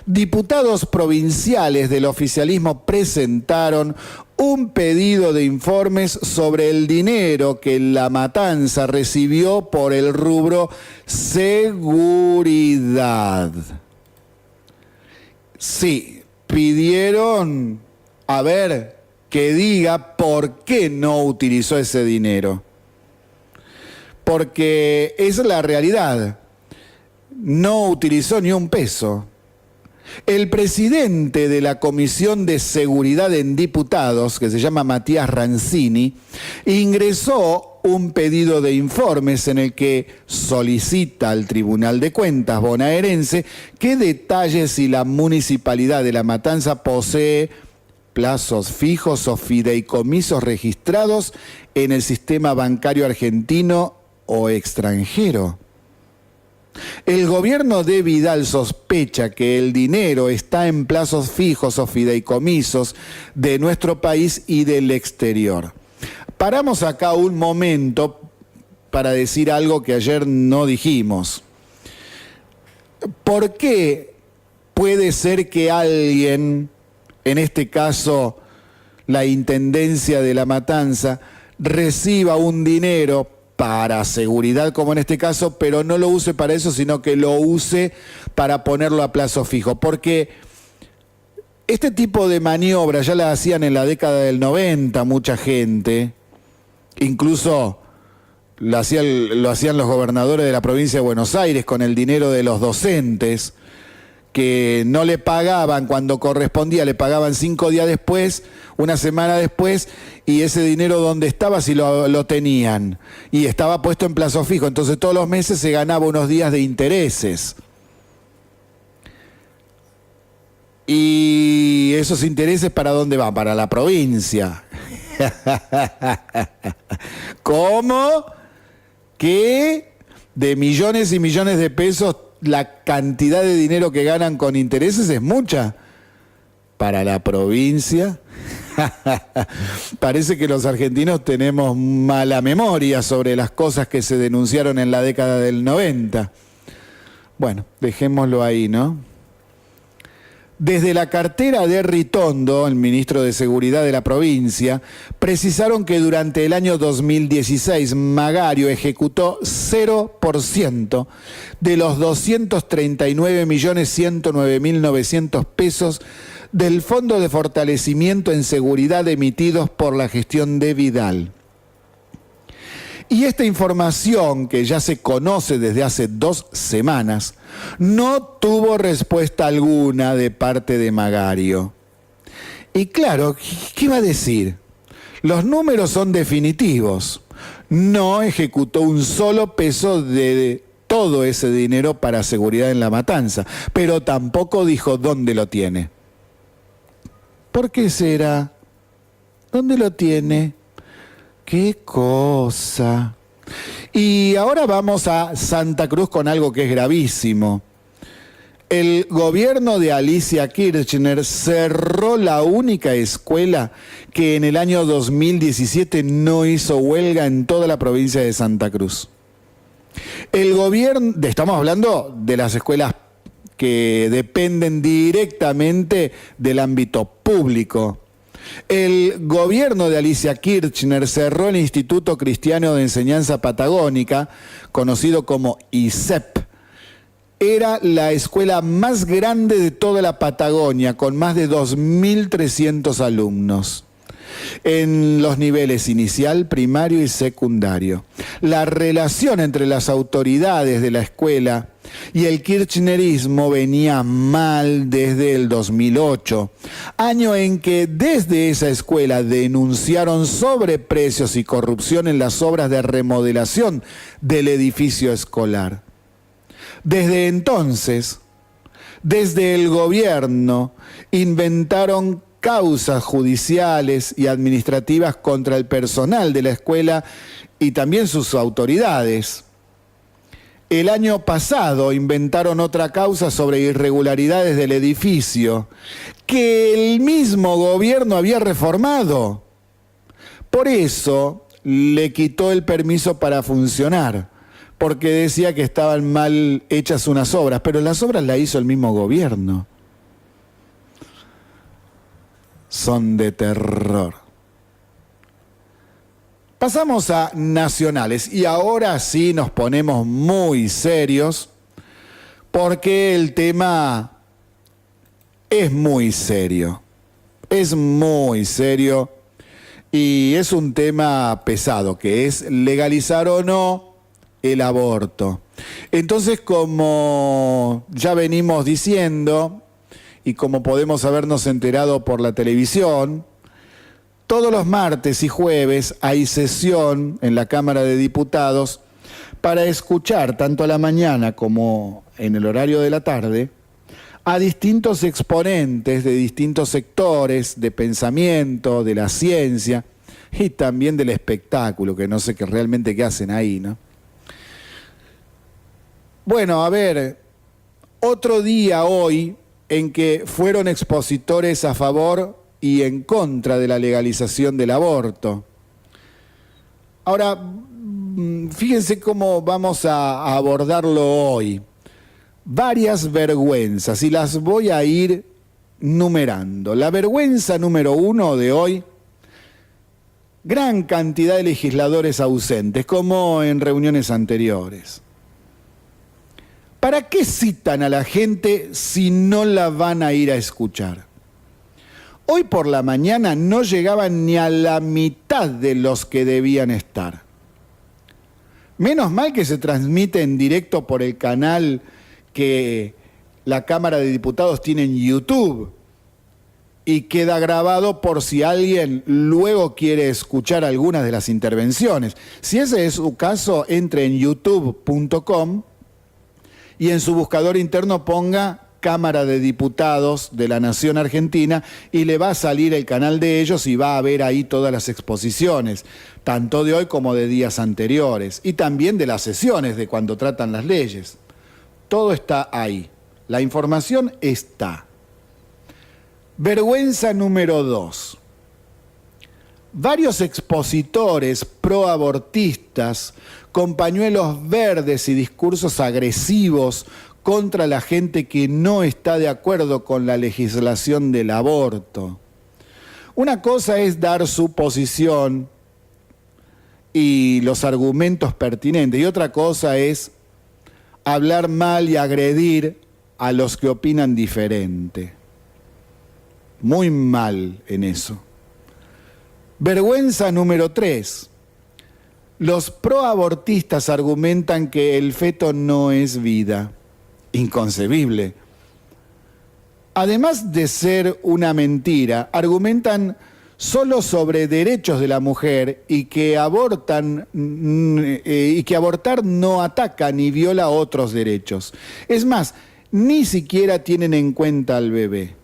Diputados provinciales del oficialismo presentaron un pedido de informes sobre el dinero que La Matanza recibió por el rubro seguridad. Sí, pidieron, a ver, que diga por qué no utilizó ese dinero. Porque esa es la realidad. No utilizó ni un peso. El presidente de la Comisión de Seguridad en Diputados, que se llama Matías Rancini, ingresó un pedido de informes en el que solicita al Tribunal de Cuentas bonaerense que detalle si la Municipalidad de La Matanza posee plazos fijos o fideicomisos registrados en el sistema bancario argentino o extranjero. El gobierno de Vidal sospecha que el dinero está en plazos fijos o fideicomisos de nuestro país y del exterior. Paramos acá un momento para decir algo que ayer no dijimos. ¿Por qué puede ser que alguien, en este caso la Intendencia de La Matanza, reciba un dinero para seguridad, como en este caso, pero no lo use para eso, sino que lo use para ponerlo a plazo fijo? Porque este tipo de maniobras ya las hacían en la década del 90 mucha gente, incluso lo hacían los gobernadores de la provincia de Buenos Aires con el dinero de los docentes, que no le pagaban cuando correspondía, le pagaban 5 días después, una semana después, y ese dinero ¿dónde estaba? Si lo tenían, y estaba puesto en plazo fijo, entonces todos los meses se ganaba unos días de intereses. Y esos intereses, ¿para dónde van? Para la provincia. ¿Cómo? Que de millones y millones de pesos la cantidad de dinero que ganan con intereses es mucha. Para la provincia, parece que los argentinos tenemos mala memoria sobre las cosas que se denunciaron en la década del 90. Bueno, dejémoslo ahí, ¿no? Desde la cartera de Ritondo, el ministro de Seguridad de la provincia, precisaron que durante el año 2016 Magario ejecutó 0% de los 239.109.900 pesos del Fondo de Fortalecimiento en Seguridad emitidos por la gestión de Vidal. Y esta información, que ya se conoce desde hace 2 semanas, no tuvo respuesta alguna de parte de Magario. Y claro, ¿qué va a decir? Los números son definitivos. No ejecutó un solo peso de todo ese dinero para seguridad en La Matanza, pero tampoco dijo dónde lo tiene. ¿Por qué será? ¿Dónde lo tiene? ¡Qué cosa! Y ahora vamos a Santa Cruz con algo que es gravísimo. El gobierno de Alicia Kirchner cerró la única escuela que en el año 2017 no hizo huelga en toda la provincia de Santa Cruz. El gobierno, estamos hablando de las escuelas que dependen directamente del ámbito público. El gobierno de Alicia Kirchner cerró el Instituto Cristiano de Enseñanza Patagónica, conocido como ISEP, era la escuela más grande de toda la Patagonia, con más de 2.300 alumnos en los niveles inicial, primario y secundario. La relación entre las autoridades de la escuela y el kirchnerismo venía mal desde el 2008, año en que desde esa escuela denunciaron sobreprecios y corrupción en las obras de remodelación del edificio escolar. Desde entonces, desde el gobierno, inventaron causas judiciales y administrativas contra el personal de la escuela y también sus autoridades. El año pasado inventaron otra causa sobre irregularidades del edificio que el mismo gobierno había reformado. Por eso le quitó el permiso para funcionar, porque decía que estaban mal hechas unas obras, pero las obras las hizo el mismo gobierno. Son de terror. Pasamos a nacionales y ahora sí nos ponemos muy serios porque el tema es muy serio. Es muy serio y es un tema pesado, que es legalizar o no el aborto. Entonces, como ya venimos diciendo, y como podemos habernos enterado por la televisión, todos los martes y jueves hay sesión en la Cámara de Diputados para escuchar, tanto a la mañana como en el horario de la tarde, a distintos exponentes de distintos sectores de pensamiento, de la ciencia y también del espectáculo, que no sé realmente qué hacen ahí, ¿no? Bueno, a ver, otro día hoy en que fueron expositores a favor y en contra de la legalización del aborto. Ahora, fíjense cómo vamos a abordarlo hoy. Varias vergüenzas, y las voy a ir numerando. La vergüenza número 1 de hoy: gran cantidad de legisladores ausentes, como en reuniones anteriores. ¿Para qué citan a la gente si no la van a ir a escuchar? Hoy por la mañana no llegaban ni a la mitad de los que debían estar. Menos mal que se transmite en directo por el canal que la Cámara de Diputados tiene en YouTube y queda grabado por si alguien luego quiere escuchar algunas de las intervenciones. Si ese es su caso, entre en youtube.com y en su buscador interno ponga Cámara de Diputados de la Nación Argentina y le va a salir el canal de ellos y va a ver ahí todas las exposiciones, tanto de hoy como de días anteriores, y también de las sesiones de cuando tratan las leyes. Todo está ahí. La información está. Vergüenza número 2. Varios expositores proabortistas con pañuelos verdes y discursos agresivos contra la gente que no está de acuerdo con la legislación del aborto. Una cosa es dar su posición y los argumentos pertinentes, y otra cosa es hablar mal y agredir a los que opinan diferente. Muy mal en eso. Vergüenza número 3. Los proabortistas argumentan que el feto no es vida. Inconcebible. Además de ser una mentira, argumentan solo sobre derechos de la mujer y que abortar no ataca ni viola otros derechos. Es más, ni siquiera tienen en cuenta al bebé.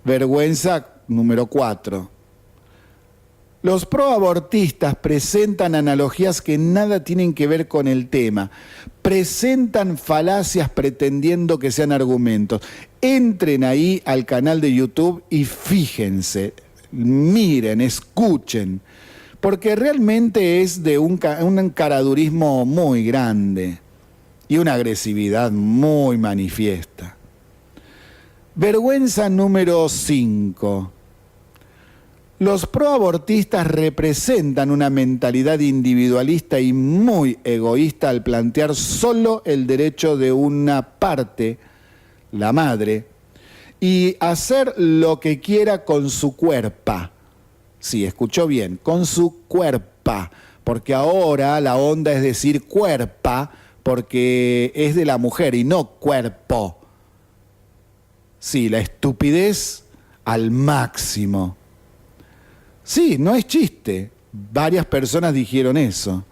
Vergüenza número 4. Los proabortistas presentan analogías que nada tienen que ver con el tema. Presentan falacias pretendiendo que sean argumentos. Entren ahí al canal de YouTube y fíjense, miren, escuchen, porque realmente es de un caradurismo muy grande y una agresividad muy manifiesta. Vergüenza número 5. Los proabortistas representan una mentalidad individualista y muy egoísta al plantear solo el derecho de una parte, la madre, y hacer lo que quiera con su cuerpo. Sí, escuchó bien, con su cuerpo, porque ahora la onda es decir cuerpa, porque es de la mujer y no cuerpo. Sí, la estupidez al máximo. Sí, no es chiste. Varias personas dijeron eso.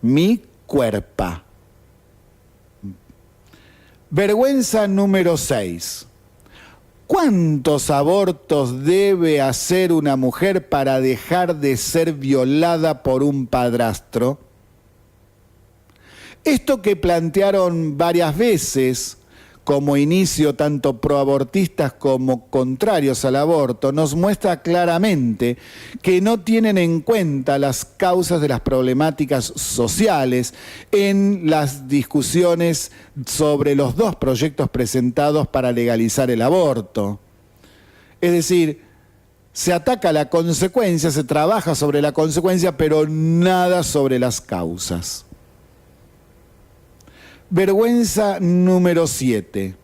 Mi cuerpo. Vergüenza número 6. ¿Cuántos abortos debe hacer una mujer para dejar de ser violada por un padrastro? Esto que plantearon varias veces como inicio tanto proabortistas como contrarios al aborto, nos muestra claramente que no tienen en cuenta las causas de las problemáticas sociales en las discusiones sobre los dos proyectos presentados para legalizar el aborto. Es decir, se ataca la consecuencia, se trabaja sobre la consecuencia, pero nada sobre las causas. Vergüenza número 7.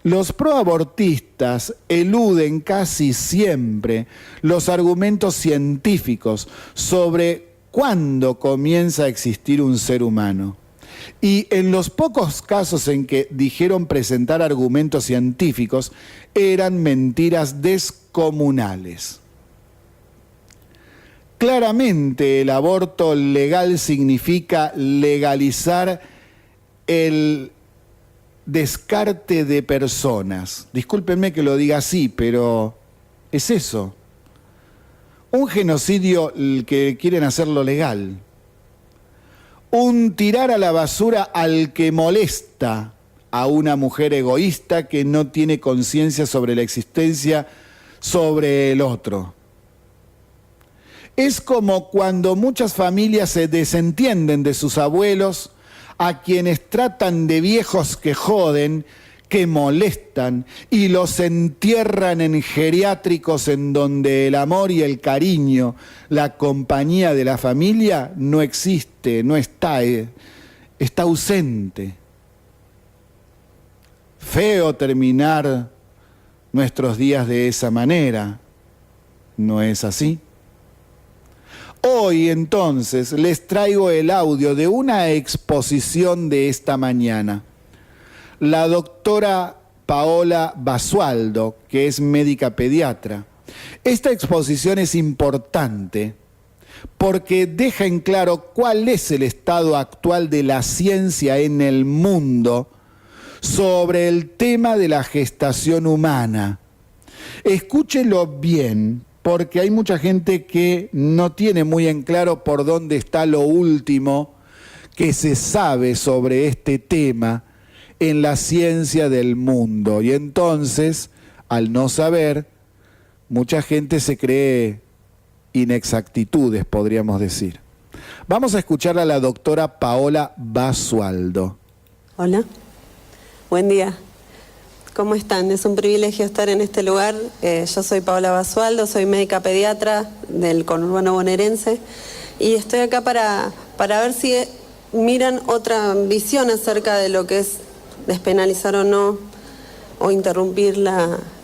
Los proabortistas eluden casi siempre los argumentos científicos sobre cuándo comienza a existir un ser humano. Y en los pocos casos en que dijeron presentar argumentos científicos, eran mentiras descomunales. Claramente el aborto legal significa legalizar el descarte de personas. Discúlpenme que lo diga así, pero es eso. Un genocidio que quieren hacerlo legal. Un tirar a la basura al que molesta a una mujer egoísta que no tiene conciencia sobre la existencia sobre el otro. Es como cuando muchas familias se desentienden de sus abuelos, a quienes tratan de viejos que joden, que molestan y los entierran en geriátricos en donde el amor y el cariño, la compañía de la familia no existe, no está, está ausente. Feo terminar nuestros días de esa manera, ¿no es así? Hoy entonces les traigo el audio de una exposición de esta mañana. La doctora Paola Basualdo, que es médica pediatra. Esta exposición es importante porque deja en claro cuál es el estado actual de la ciencia en el mundo sobre el tema de la gestación humana. Escúchenlo bien, porque hay mucha gente que no tiene muy en claro por dónde está lo último que se sabe sobre este tema en la ciencia del mundo. Y entonces, al no saber, mucha gente se cree inexactitudes, podríamos decir. Vamos a escuchar a la doctora Paola Basualdo. Hola, buen día. ¿Cómo están? Es un privilegio estar en este lugar. Yo soy Paola Basualdo, soy médica pediatra del conurbano bonaerense y estoy acá para ver si miran otra visión acerca de lo que es despenalizar o no o interrumpir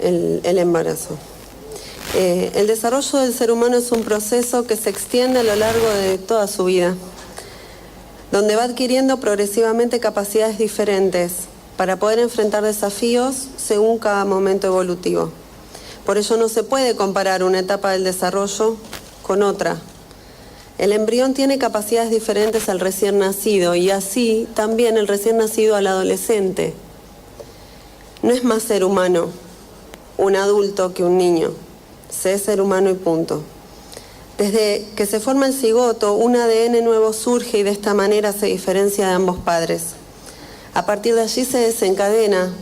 el embarazo. El desarrollo del ser humano es un proceso que se extiende a lo largo de toda su vida, donde va adquiriendo progresivamente capacidades diferentes para poder enfrentar desafíos según cada momento evolutivo. Por ello no se puede comparar una etapa del desarrollo con otra. El embrión tiene capacidades diferentes al recién nacido y así también el recién nacido al adolescente. No es más ser humano un adulto que un niño. Se es ser humano y punto. Desde que se forma el cigoto, un ADN nuevo surge y de esta manera se diferencia de ambos padres. A partir de allí se desencadena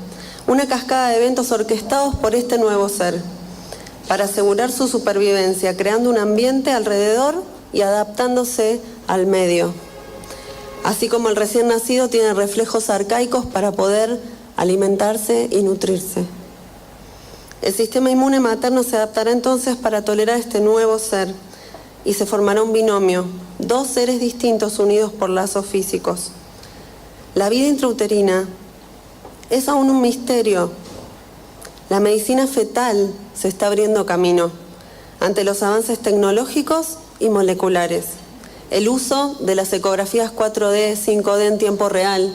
una cascada de eventos orquestados por este nuevo ser, para asegurar su supervivencia, creando un ambiente alrededor y adaptándose al medio. Así como el recién nacido tiene reflejos arcaicos para poder alimentarse y nutrirse. El sistema inmune materno se adaptará entonces para tolerar este nuevo ser y se formará un binomio, dos seres distintos unidos por lazos físicos. La vida intrauterina es aún un misterio. La medicina fetal se está abriendo camino ante los avances tecnológicos y moleculares. El uso de las ecografías 4D, 5D en tiempo real,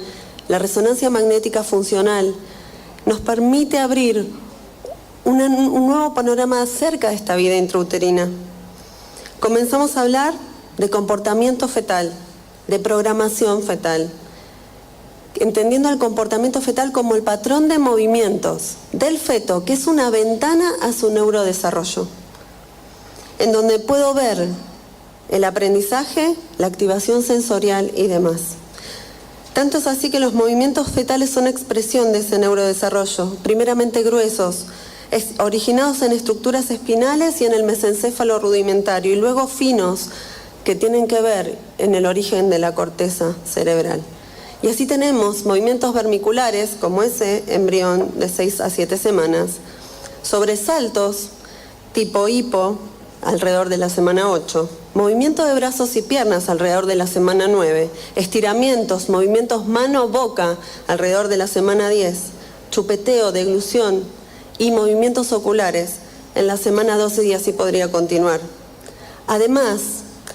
la resonancia magnética funcional, nos permite abrir un nuevo panorama acerca de esta vida intrauterina. Comenzamos a hablar de comportamiento fetal, de programación fetal, entendiendo el comportamiento fetal como el patrón de movimientos del feto, que es una ventana a su neurodesarrollo, en donde puedo ver el aprendizaje, la activación sensorial y demás. Tanto es así que los movimientos fetales son expresión de ese neurodesarrollo, primeramente gruesos, originados en estructuras espinales y en el mesencéfalo rudimentario, y luego finos, que tienen que ver en el origen de la corteza cerebral. Y así tenemos movimientos vermiculares, como ese embrión de 6 a 7 semanas, sobresaltos tipo hipo alrededor de la semana 8, movimiento de brazos y piernas alrededor de la semana 9, estiramientos, movimientos mano-boca alrededor de la semana 10, chupeteo, deglución y movimientos oculares en la semana 12, y así podría continuar. Además,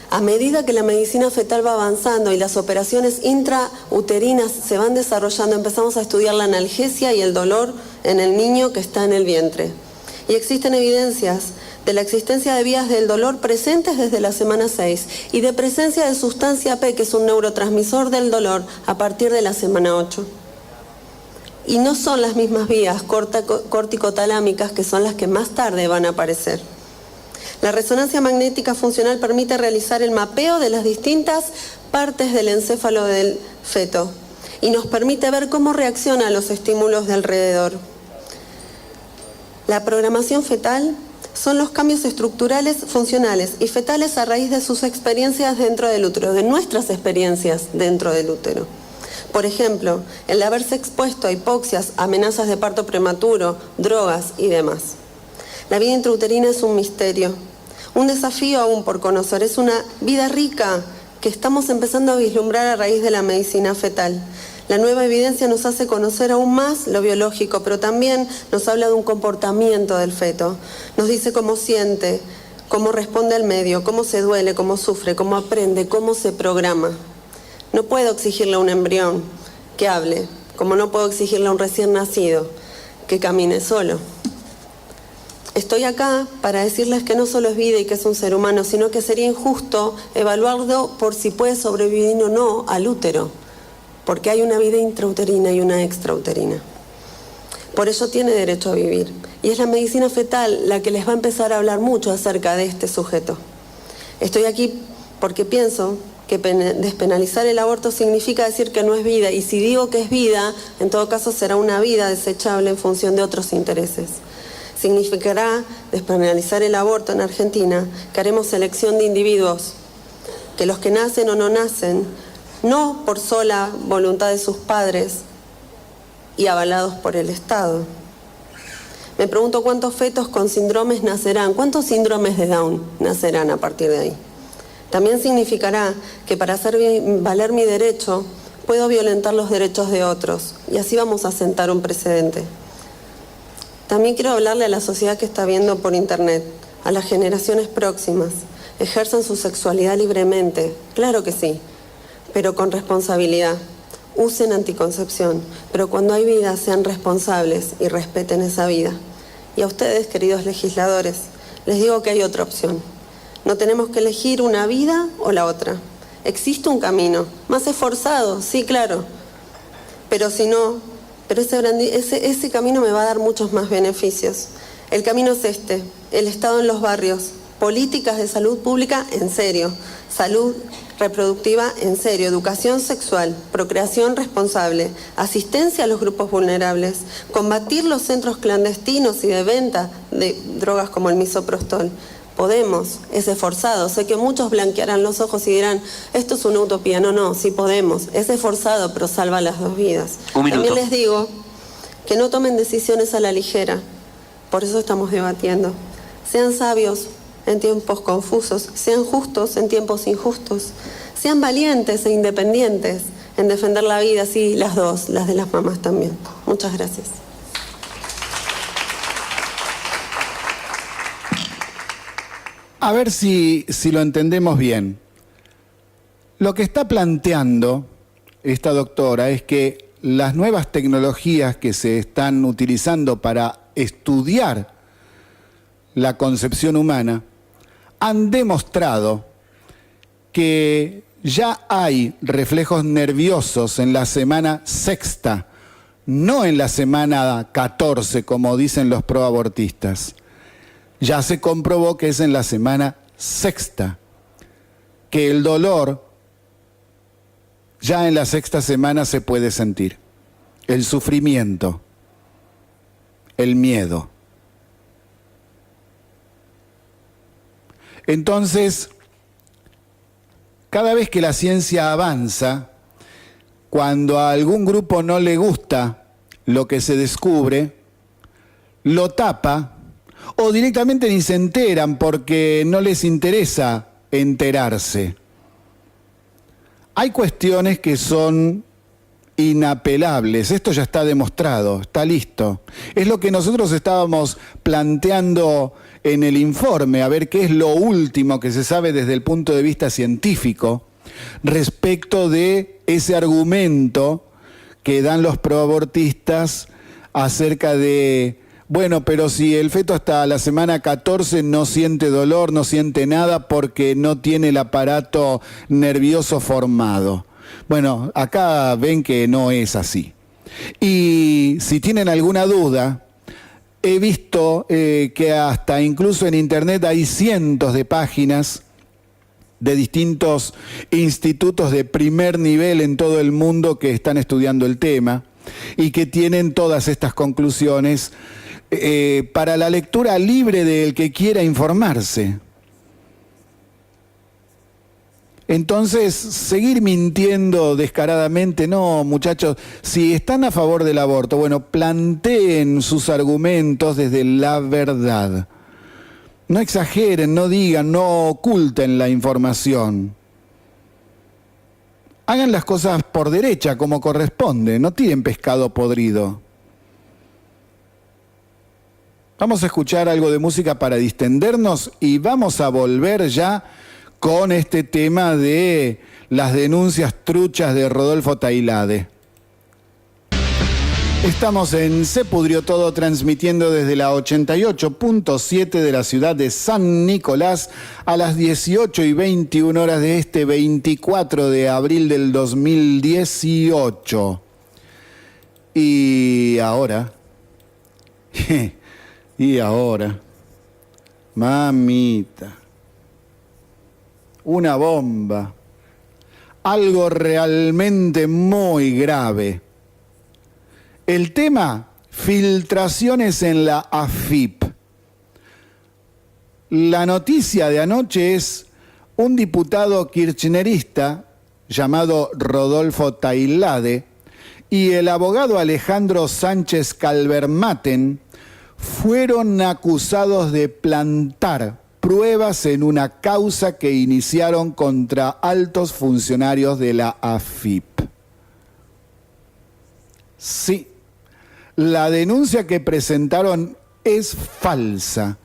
a medida que la medicina fetal va avanzando y las operaciones intrauterinas se van desarrollando, empezamos a estudiar la analgesia y el dolor en el niño que está en el vientre. Y existen evidencias de la existencia de vías del dolor presentes desde la semana 6 y de presencia de sustancia P, que es un neurotransmisor del dolor, a partir de la semana 8. Y no son las mismas vías corticotalámicas, que son las que más tarde van a aparecer. La resonancia magnética funcional permite realizar el mapeo de las distintas partes del encéfalo del feto y nos permite ver cómo reacciona a los estímulos de alrededor. La programación fetal son los cambios estructurales, funcionales y fetales a raíz de sus experiencias dentro del útero, de nuestras experiencias dentro del útero. Por ejemplo, el haberse expuesto a hipoxias, amenazas de parto prematuro, drogas y demás. La vida intrauterina es un misterio, un desafío aún por conocer. Es una vida rica que estamos empezando a vislumbrar a raíz de la medicina fetal. La nueva evidencia nos hace conocer aún más lo biológico, pero también nos habla de un comportamiento del feto. Nos dice cómo siente, cómo responde al medio, cómo se duele, cómo sufre, cómo aprende, cómo se programa. No puedo exigirle a un embrión que hable, como no puedo exigirle a un recién nacido que camine solo. Estoy acá para decirles que no solo es vida y que es un ser humano, sino que sería injusto evaluarlo por si puede sobrevivir o no al útero, porque hay una vida intrauterina y una extrauterina. Por eso tiene derecho a vivir. Y es la medicina fetal la que les va a empezar a hablar mucho acerca de este sujeto. Estoy aquí porque pienso que despenalizar el aborto significa decir que no es vida, y si digo que es vida, en todo caso será una vida desechable en función de otros intereses. Significará despenalizar el aborto en Argentina, que haremos selección de individuos, que los que nacen o no nacen, no por sola voluntad de sus padres y avalados por el Estado. Me pregunto cuántos fetos con síndromes nacerán, cuántos síndromes de Down nacerán a partir de ahí. También significará que para hacer valer mi derecho, puedo violentar los derechos de otros, y así vamos a sentar un precedente. También quiero hablarle a la sociedad que está viendo por internet, a las generaciones próximas. Ejerzan su sexualidad libremente, claro que sí, pero con responsabilidad. Usen anticoncepción, pero cuando hay vida sean responsables y respeten esa vida. Y a ustedes, queridos legisladores, les digo que hay otra opción. No tenemos que elegir una vida o la otra. Existe un camino, más esforzado, sí, claro, pero si no, ese camino me va a dar muchos más beneficios. El camino es este: el Estado en los barrios, políticas de salud pública en serio, salud reproductiva en serio, educación sexual, procreación responsable, asistencia a los grupos vulnerables, combatir los centros clandestinos y de venta de drogas como el misoprostol. Podemos, es esforzado. Sé que muchos blanquearán los ojos y dirán, esto es una utopía. No, sí podemos. Es esforzado, pero salva las dos vidas. Un minuto. También les digo que no tomen decisiones a la ligera, Por eso estamos debatiendo. Sean sabios en tiempos confusos, sean justos en tiempos injustos, sean valientes e independientes en defender la vida, sí, las dos, las de las mamás también. Muchas gracias. A ver si lo entendemos bien. Lo que está planteando esta doctora es que las nuevas tecnologías que se están utilizando para estudiar la concepción humana han demostrado que ya hay reflejos nerviosos en la semana sexta, no en la semana 14, como dicen los proabortistas. Ya se comprobó que es en la semana sexta, que el dolor ya en la sexta semana se puede sentir, el sufrimiento, el miedo. Entonces, cada vez que la ciencia avanza, cuando a algún grupo no le gusta lo que se descubre, lo tapa o directamente ni se enteran porque no les interesa enterarse. Hay cuestiones que son inapelables, esto ya está demostrado, está listo. Es lo que nosotros estábamos planteando en el informe, a ver qué es lo último que se sabe desde el punto de vista científico respecto de ese argumento que dan los proabortistas acerca de, bueno, pero si el feto hasta la semana 14 no siente dolor, no siente nada porque no tiene el aparato nervioso formado. Bueno, acá ven que no es así. Y si tienen alguna duda, he visto que hasta incluso en internet hay cientos de páginas de distintos institutos de primer nivel en todo el mundo que están estudiando el tema y que tienen todas estas conclusiones para la lectura libre del que quiera informarse. Entonces, seguir mintiendo descaradamente, no, muchachos, si están a favor del aborto, bueno, planteen sus argumentos desde la verdad. No exageren, no digan, no oculten la información. Hagan las cosas por derecha, como corresponde, no tiren pescado podrido. Vamos a escuchar algo de música para distendernos y vamos a volver ya con este tema de las denuncias truchas de Rodolfo Tailade. Estamos en Se Pudrió Todo, transmitiendo desde la 88.7 de la ciudad de San Nicolás a las 18:21 de este 24 de abril del 2018. Y ahora, mamita, una bomba, algo realmente muy grave. El tema, filtraciones en la AFIP. La noticia de anoche es un diputado kirchnerista llamado Rodolfo Tailade y el abogado Alejandro Sánchez Calvermaten fueron acusados de plantar pruebas en una causa que iniciaron contra altos funcionarios de la AFIP. Sí, la denuncia que presentaron es falsa,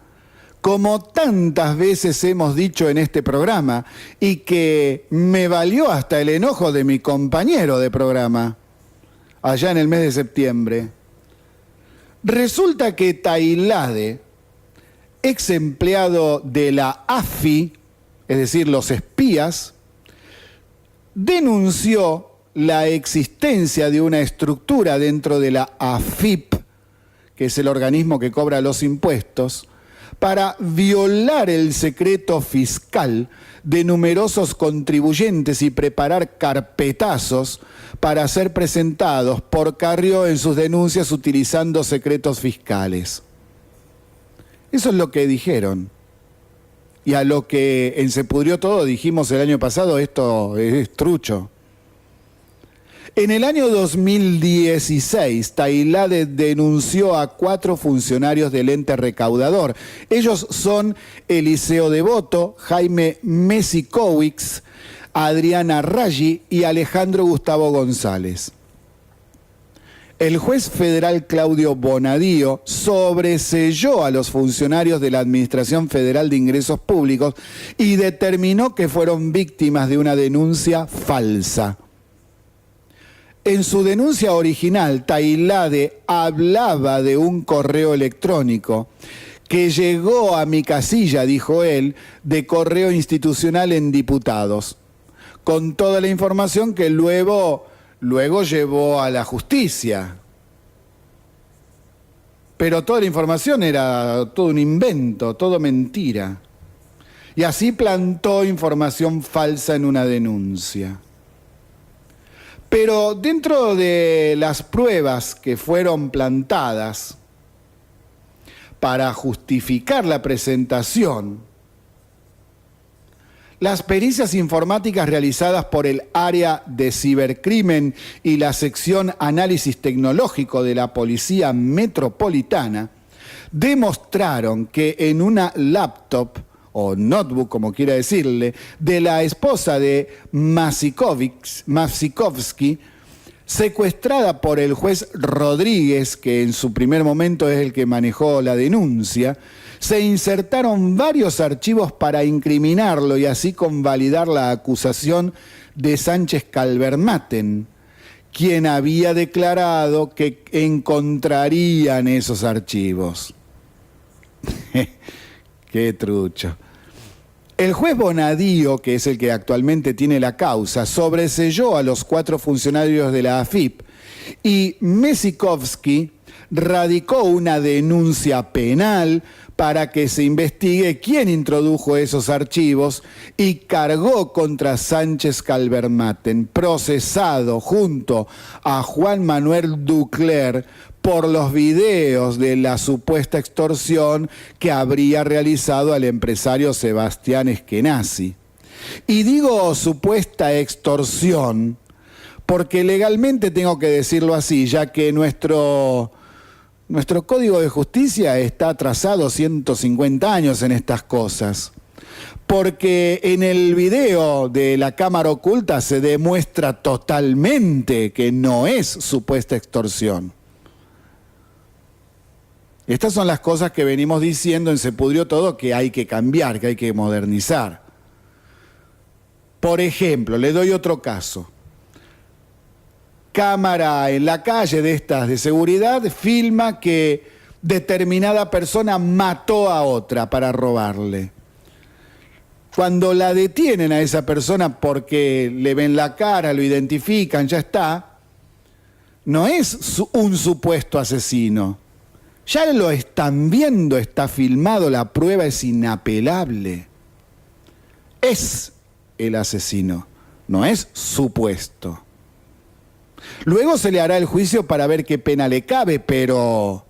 como tantas veces hemos dicho en este programa, y que me valió hasta el enojo de mi compañero de programa, allá en el mes de septiembre. Resulta que Tailade, ex empleado de la AFI, es decir, los espías, denunció la existencia de una estructura dentro de la AFIP, que es el organismo que cobra los impuestos, para violar el secreto fiscal de numerosos contribuyentes y preparar carpetazos para ser presentados por Carrió en sus denuncias utilizando secretos fiscales. Eso es lo que dijeron. Y a lo que en Se Pudrió Todo dijimos el año pasado, esto es trucho. En el año 2016, Tailade denunció a 4 funcionarios del ente recaudador. Ellos son Eliseo Devoto, Jaime Mesikowicz, Adriana Raggi y Alejandro Gustavo González. El juez federal Claudio Bonadío sobreseyó a los funcionarios de la Administración Federal de Ingresos Públicos y determinó que fueron víctimas de una denuncia falsa. En su denuncia original, Tailade hablaba de un correo electrónico que llegó a mi casilla, dijo él, de correo institucional en Diputados, con toda la información que luego llevó a la justicia. Pero toda la información era todo un invento, todo mentira. Y así plantó información falsa en una denuncia. Pero dentro de las pruebas que fueron plantadas para justificar la presentación, las pericias informáticas realizadas por el área de cibercrimen y la sección análisis tecnológico de la Policía Metropolitana demostraron que en una laptop o notebook, como quiera decirle, de la esposa de Masikovsky, secuestrada por el juez Rodríguez, que en su primer momento es el que manejó la denuncia, se insertaron varios archivos para incriminarlo y así convalidar la acusación de Sánchez Calvermaten, quien había declarado que encontrarían esos archivos. ¡Qué trucho! El juez Bonadío, que es el que actualmente tiene la causa, sobreseyó a los 4 funcionarios de la AFIP y Mesikowsky radicó una denuncia penal para que se investigue quién introdujo esos archivos y cargó contra Sánchez Calvermaten, procesado junto a Juan Manuel Ducler por los videos de la supuesta extorsión que habría realizado al empresario Sebastián Eskenazi. Y digo supuesta extorsión porque legalmente tengo que decirlo así, ya que nuestro Código de Justicia está atrasado 150 años en estas cosas. Porque en el video de la cámara oculta se demuestra totalmente que no es supuesta extorsión. Estas son las cosas que venimos diciendo en Se Pudrió Todo, que hay que cambiar, que hay que modernizar. Por ejemplo, le doy otro caso. Cámara en la calle de estas de seguridad filma que determinada persona mató a otra para robarle. Cuando la detienen a esa persona porque le ven la cara, lo identifican, ya está, no es un supuesto asesino. Ya lo están viendo, está filmado, la prueba es inapelable. Es el asesino, no es supuesto. Luego se le hará el juicio para ver qué pena le cabe, pero...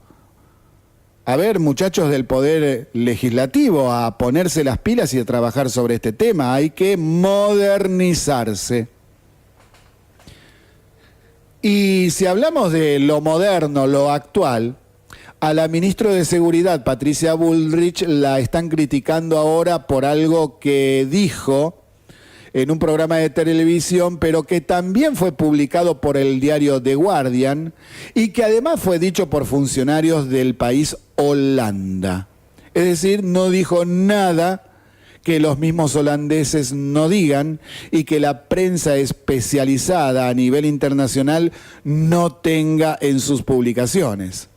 A ver, muchachos del Poder Legislativo, a ponerse las pilas y a trabajar sobre este tema. Hay que modernizarse. Y si hablamos de lo moderno, lo actual, a la ministra de Seguridad, Patricia Bullrich, la están criticando ahora por algo que dijo en un programa de televisión, pero que también fue publicado por el diario The Guardian y que además fue dicho por funcionarios del país Holanda. Es decir, no dijo nada que los mismos holandeses no digan y que la prensa especializada a nivel internacional no tenga en sus publicaciones.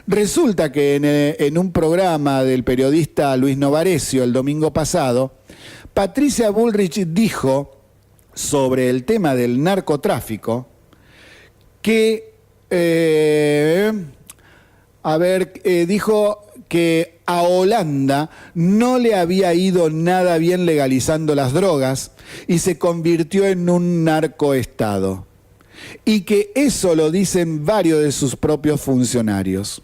Resulta que en un programa del periodista Luis Novarecio el domingo pasado, Patricia Bullrich dijo sobre el tema del narcotráfico que, dijo que a Holanda no le había ido nada bien legalizando las drogas y se convirtió en un narcoestado. Y que eso lo dicen varios de sus propios funcionarios.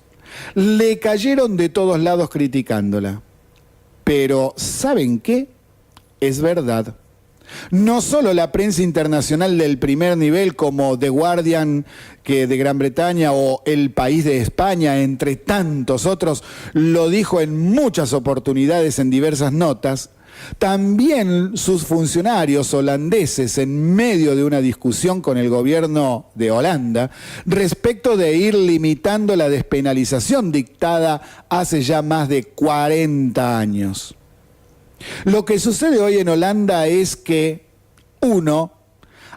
Le cayeron de todos lados criticándola. Pero, ¿saben qué? Es verdad. No solo la prensa internacional del primer nivel como The Guardian de Gran Bretaña o El País de España, entre tantos otros, lo dijo en muchas oportunidades en diversas notas, también sus funcionarios holandeses en medio de una discusión con el gobierno de Holanda respecto de ir limitando la despenalización dictada hace ya más de 40 años. Lo que sucede hoy en Holanda es que,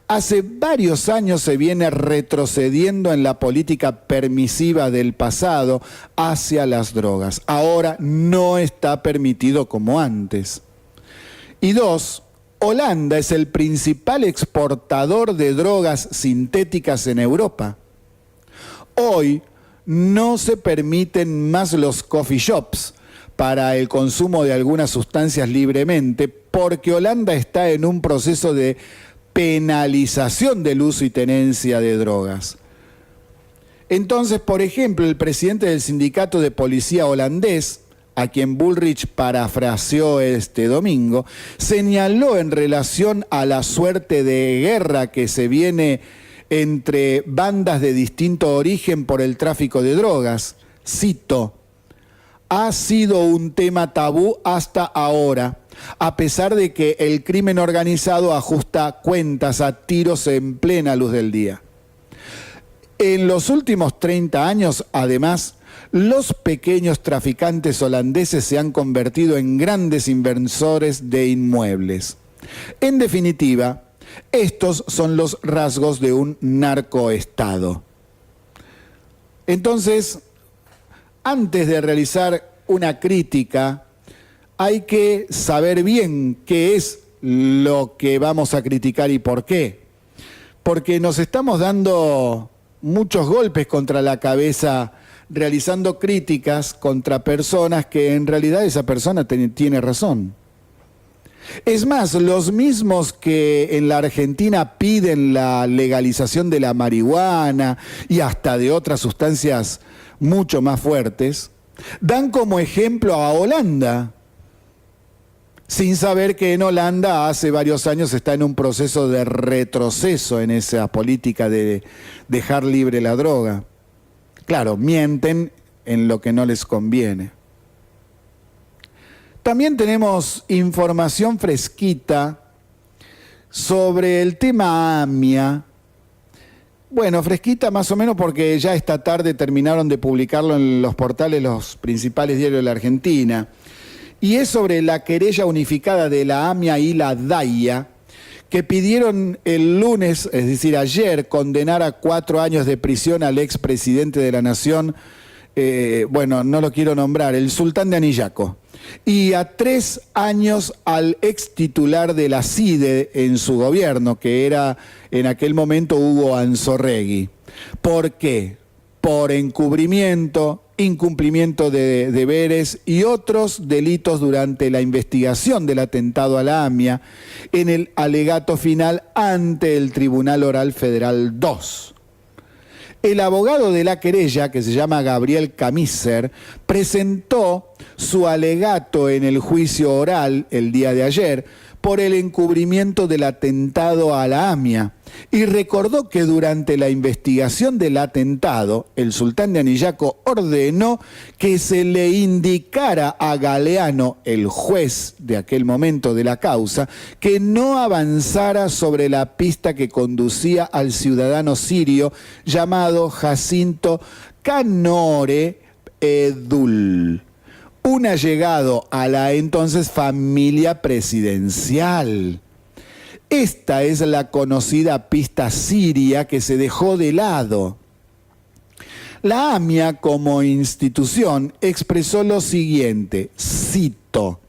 hace varios años se viene retrocediendo en la política permisiva del pasado hacia las drogas. Ahora no está permitido como antes. Y 2, Holanda es el principal exportador de drogas sintéticas en Europa. Hoy no se permiten más los coffee shops para el consumo de algunas sustancias libremente, porque Holanda está en un proceso de penalización del uso y tenencia de drogas. Entonces, por ejemplo, el presidente del sindicato de policía holandés, a quien Bullrich parafraseó este domingo, señaló en relación a la suerte de guerra que se viene entre bandas de distinto origen por el tráfico de drogas. Cito: ha sido un tema tabú hasta ahora, a pesar de que el crimen organizado ajusta cuentas a tiros en plena luz del día. En los últimos 30 años, además, los pequeños traficantes holandeses se han convertido en grandes inversores de inmuebles. En definitiva, estos son los rasgos de un narcoestado. Entonces, antes de realizar una crítica, hay que saber bien qué es lo que vamos a criticar y por qué. Porque nos estamos dando muchos golpes contra la cabeza realizando críticas contra personas que en realidad esa persona tiene razón. Es más, los mismos que en la Argentina piden la legalización de la marihuana y hasta de otras sustancias mucho más fuertes, dan como ejemplo a Holanda, sin saber que en Holanda hace varios años está en un proceso de retroceso en esa política de dejar libre la droga. Claro, mienten en lo que no les conviene. También tenemos información fresquita sobre el tema AMIA. Bueno, fresquita más o menos porque ya esta tarde terminaron de publicarlo en los portales, los principales diarios de la Argentina. Y es sobre la querella unificada de la AMIA y la DAIA, que pidieron el lunes, es decir, ayer, condenar a 4 años de prisión al expresidente de la Nación, bueno, no lo quiero nombrar, el sultán de Anillaco, y a 3 años al ex titular de la CIDE en su gobierno, que era en aquel momento Hugo Anzorregui. ¿Por qué? Por encubrimiento, incumplimiento de deberes y otros delitos durante la investigación del atentado a la AMIA en el alegato final ante el Tribunal Oral Federal 2. El abogado de la querella, que se llama Gabriel Camiser, presentó su alegato en el juicio oral el día de ayer por el encubrimiento del atentado a la AMIA y recordó que durante la investigación del atentado, el sultán de Anillaco ordenó que se le indicara a Galeano, el juez de aquel momento de la causa, que no avanzara sobre la pista que conducía al ciudadano sirio llamado Jacinto Canore Edul, un allegado a la entonces familia presidencial. Esta es la conocida pista siria que se dejó de lado. La AMIA como institución expresó lo siguiente, cito: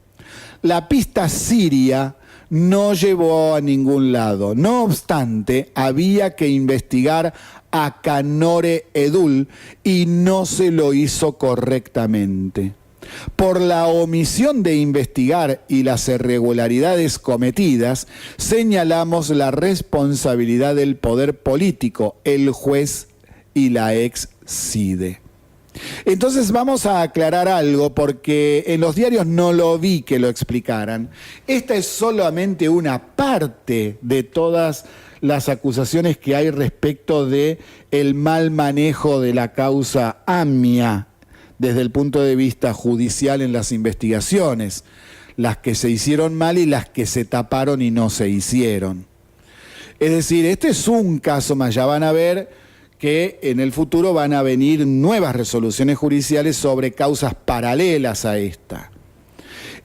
la pista siria no llevó a ningún lado. No obstante, había que investigar a Canore Edul y no se lo hizo correctamente. Por la omisión de investigar y las irregularidades cometidas, señalamos la responsabilidad del poder político, el juez y la ex CIDE. Entonces vamos a aclarar algo porque en los diarios no lo vi que lo explicaran. Esta es solamente una parte de todas las acusaciones que hay respecto de el mal manejo de la causa AMIA desde el punto de vista judicial en las investigaciones, las que se hicieron mal y las que se taparon y no se hicieron. Es decir, este es un caso más, ya van a ver que en el futuro van a venir nuevas resoluciones judiciales sobre causas paralelas a esta.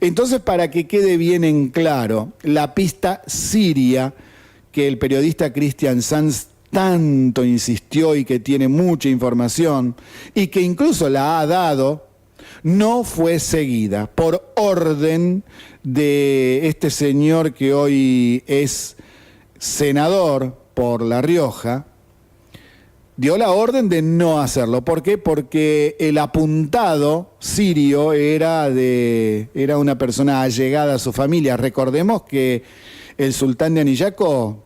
Entonces, para que quede bien en claro, la pista siria, que el periodista Christian Sanz tanto insistió y que tiene mucha información, y que incluso la ha dado, no fue seguida por orden de este señor que hoy es senador por La Rioja. Dio la orden de no hacerlo. ¿Por qué? Porque el apuntado sirio era una persona allegada a su familia. Recordemos que el sultán de Anillaco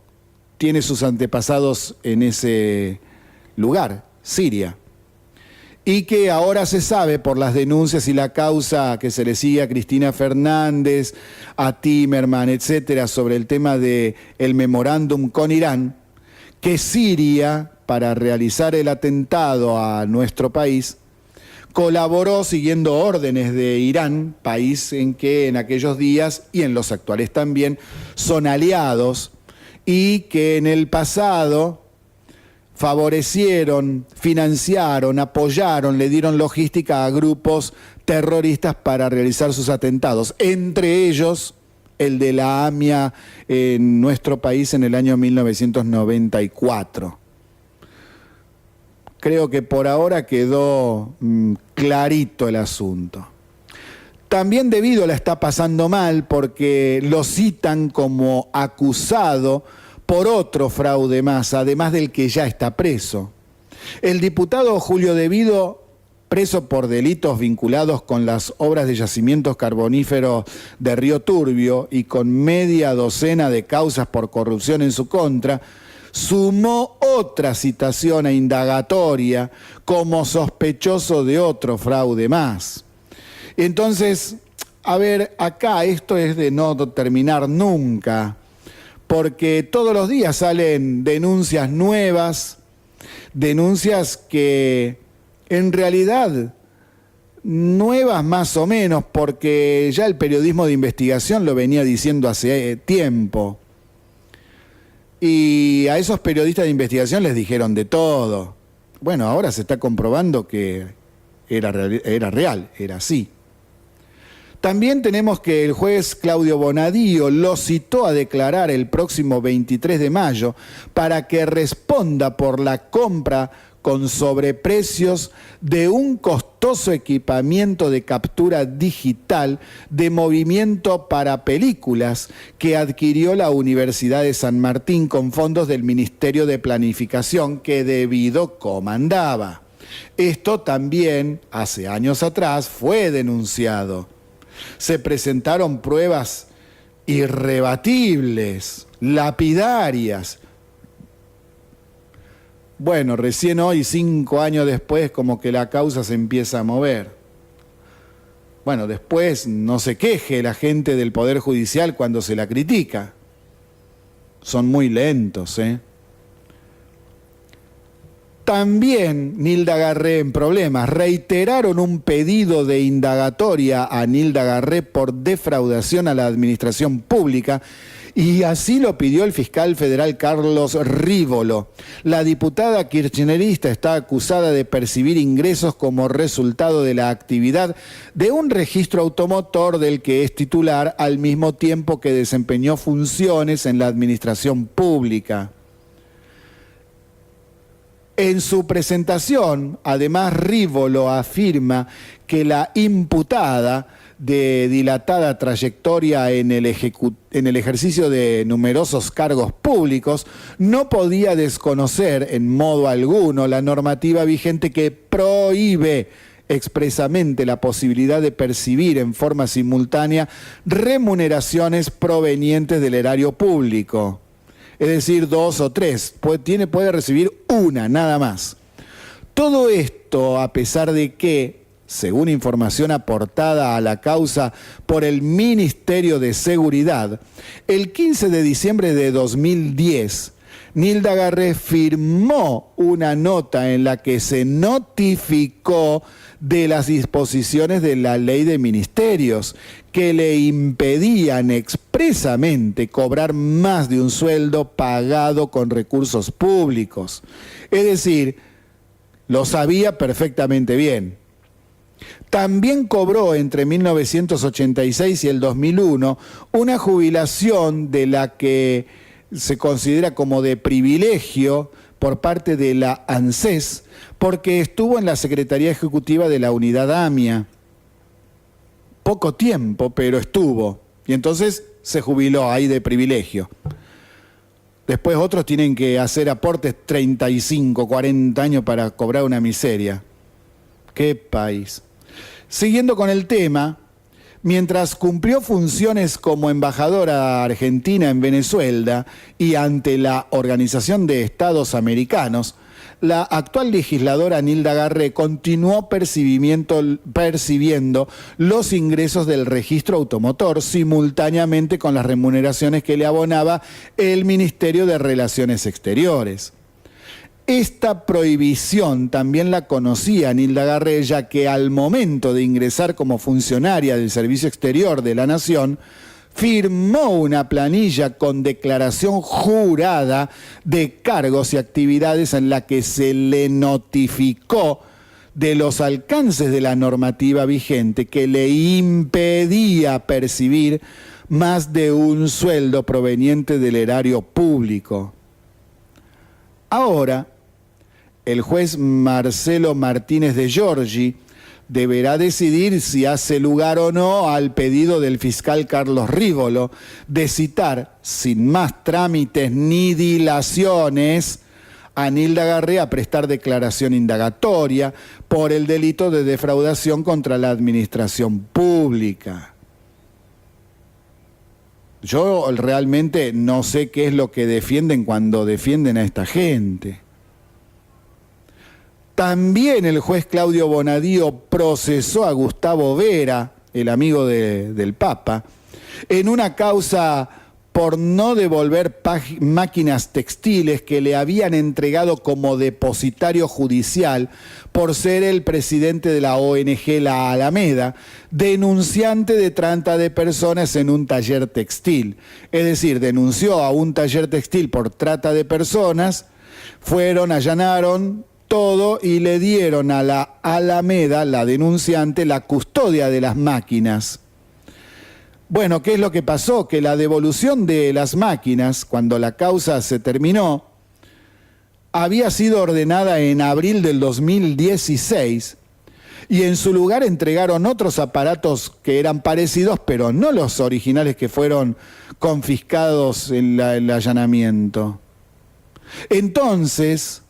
tiene sus antepasados en ese lugar, Siria. Y que ahora se sabe por las denuncias y la causa que se le sigue a Cristina Fernández, a Timerman, etcétera, sobre el tema del memorándum con Irán, que Siria, para realizar el atentado a nuestro país, colaboró siguiendo órdenes de Irán, país en que en aquellos días y en los actuales también son aliados, y que en el pasado favorecieron, financiaron, apoyaron, le dieron logística a grupos terroristas para realizar sus atentados, entre ellos el de la AMIA en nuestro país en el año 1994. Creo que por ahora quedó clarito el asunto. También debido la está pasando mal porque lo citan como acusado por otro fraude más, además del que ya está preso. El diputado Julio Devido, preso por delitos vinculados con las obras de yacimientos carboníferos de Río Turbio y con media docena de causas por corrupción en su contra, sumó otra citación e indagatoria como sospechoso de otro fraude más. Entonces, a ver, acá esto es de no terminar nunca, porque todos los días salen denuncias nuevas, denuncias que en realidad nuevas más o menos, porque ya el periodismo de investigación lo venía diciendo hace tiempo. Y a esos periodistas de investigación les dijeron de todo. Bueno, ahora se está comprobando que era real, era así. También tenemos que el juez Claudio Bonadío lo citó a declarar el próximo 23 de mayo para que responda por la compra con sobreprecios de un costoso equipamiento de captura digital de movimiento para películas que adquirió la Universidad de San Martín con fondos del Ministerio de Planificación que Devido comandaba. Esto también, hace años atrás, fue denunciado. Se presentaron pruebas irrebatibles, lapidarias. Bueno, recién hoy, 5 años después, como que la causa se empieza a mover. Bueno, después no se queje la gente del Poder Judicial cuando se la critica. Son muy lentos, ¿eh? También Nilda Garré en problemas. Reiteraron un pedido de indagatoria a Nilda Garré por defraudación a la administración pública y así lo pidió el fiscal federal Carlos Rívolo. La diputada kirchnerista está acusada de percibir ingresos como resultado de la actividad de un registro automotor del que es titular al mismo tiempo que desempeñó funciones en la administración pública. En su presentación, además, Rívolo afirma que la imputada de dilatada trayectoria en el ejercicio de numerosos cargos públicos no podía desconocer en modo alguno la normativa vigente que prohíbe expresamente la posibilidad de percibir en forma simultánea remuneraciones provenientes del erario público. Es decir, 2 o 3, puede recibir una, nada más. Todo esto a pesar de que, según información aportada a la causa por el Ministerio de Seguridad, el 15 de diciembre de 2010, Nilda Garré firmó una nota en la que se notificó de las disposiciones de la Ley de Ministerios que le impedían expresamente cobrar más de un sueldo pagado con recursos públicos. Es decir, lo sabía perfectamente bien. También cobró entre 1986 y el 2001 una jubilación de la que se considera como de privilegio por parte de la ANSES, porque estuvo en la Secretaría Ejecutiva de la Unidad AMIA. Poco tiempo, pero estuvo. Y entonces se jubiló ahí de privilegio. Después otros tienen que hacer aportes 35, 40 años para cobrar una miseria. ¡Qué país! Siguiendo con el tema, mientras cumplió funciones como embajadora argentina en Venezuela y ante la Organización de Estados Americanos, la actual legisladora Nilda Garré continuó percibiendo los ingresos del registro automotor simultáneamente con las remuneraciones que le abonaba el Ministerio de Relaciones Exteriores. Esta prohibición también la conocía Nilda Garré, ya que al momento de ingresar como funcionaria del Servicio Exterior de la Nación, firmó una planilla con declaración jurada de cargos y actividades en la que se le notificó de los alcances de la normativa vigente que le impedía percibir más de un sueldo proveniente del erario público. Ahora, el juez Marcelo Martínez de Giorgi deberá decidir si hace lugar o no al pedido del fiscal Carlos Rívolo de citar, sin más trámites ni dilaciones, a Nilda Garré a prestar declaración indagatoria por el delito de defraudación contra la administración pública. Yo realmente no sé qué es lo que defienden cuando defienden a esta gente. También el juez Claudio Bonadío procesó a Gustavo Vera, el amigo del Papa, en una causa por no devolver máquinas textiles que le habían entregado como depositario judicial por ser el presidente de la ONG La Alameda, denunciante de trata de personas en un taller textil. Es decir, denunció a un taller textil por trata de personas, fueron, allanaron todo y le dieron a la Alameda, la denunciante, la custodia de las máquinas. Bueno, ¿qué es lo que pasó? Que la devolución de las máquinas, cuando la causa se terminó, había sido ordenada en abril del 2016 y en su lugar entregaron otros aparatos que eran parecidos, pero no los originales que fueron confiscados en el allanamiento. Entonces,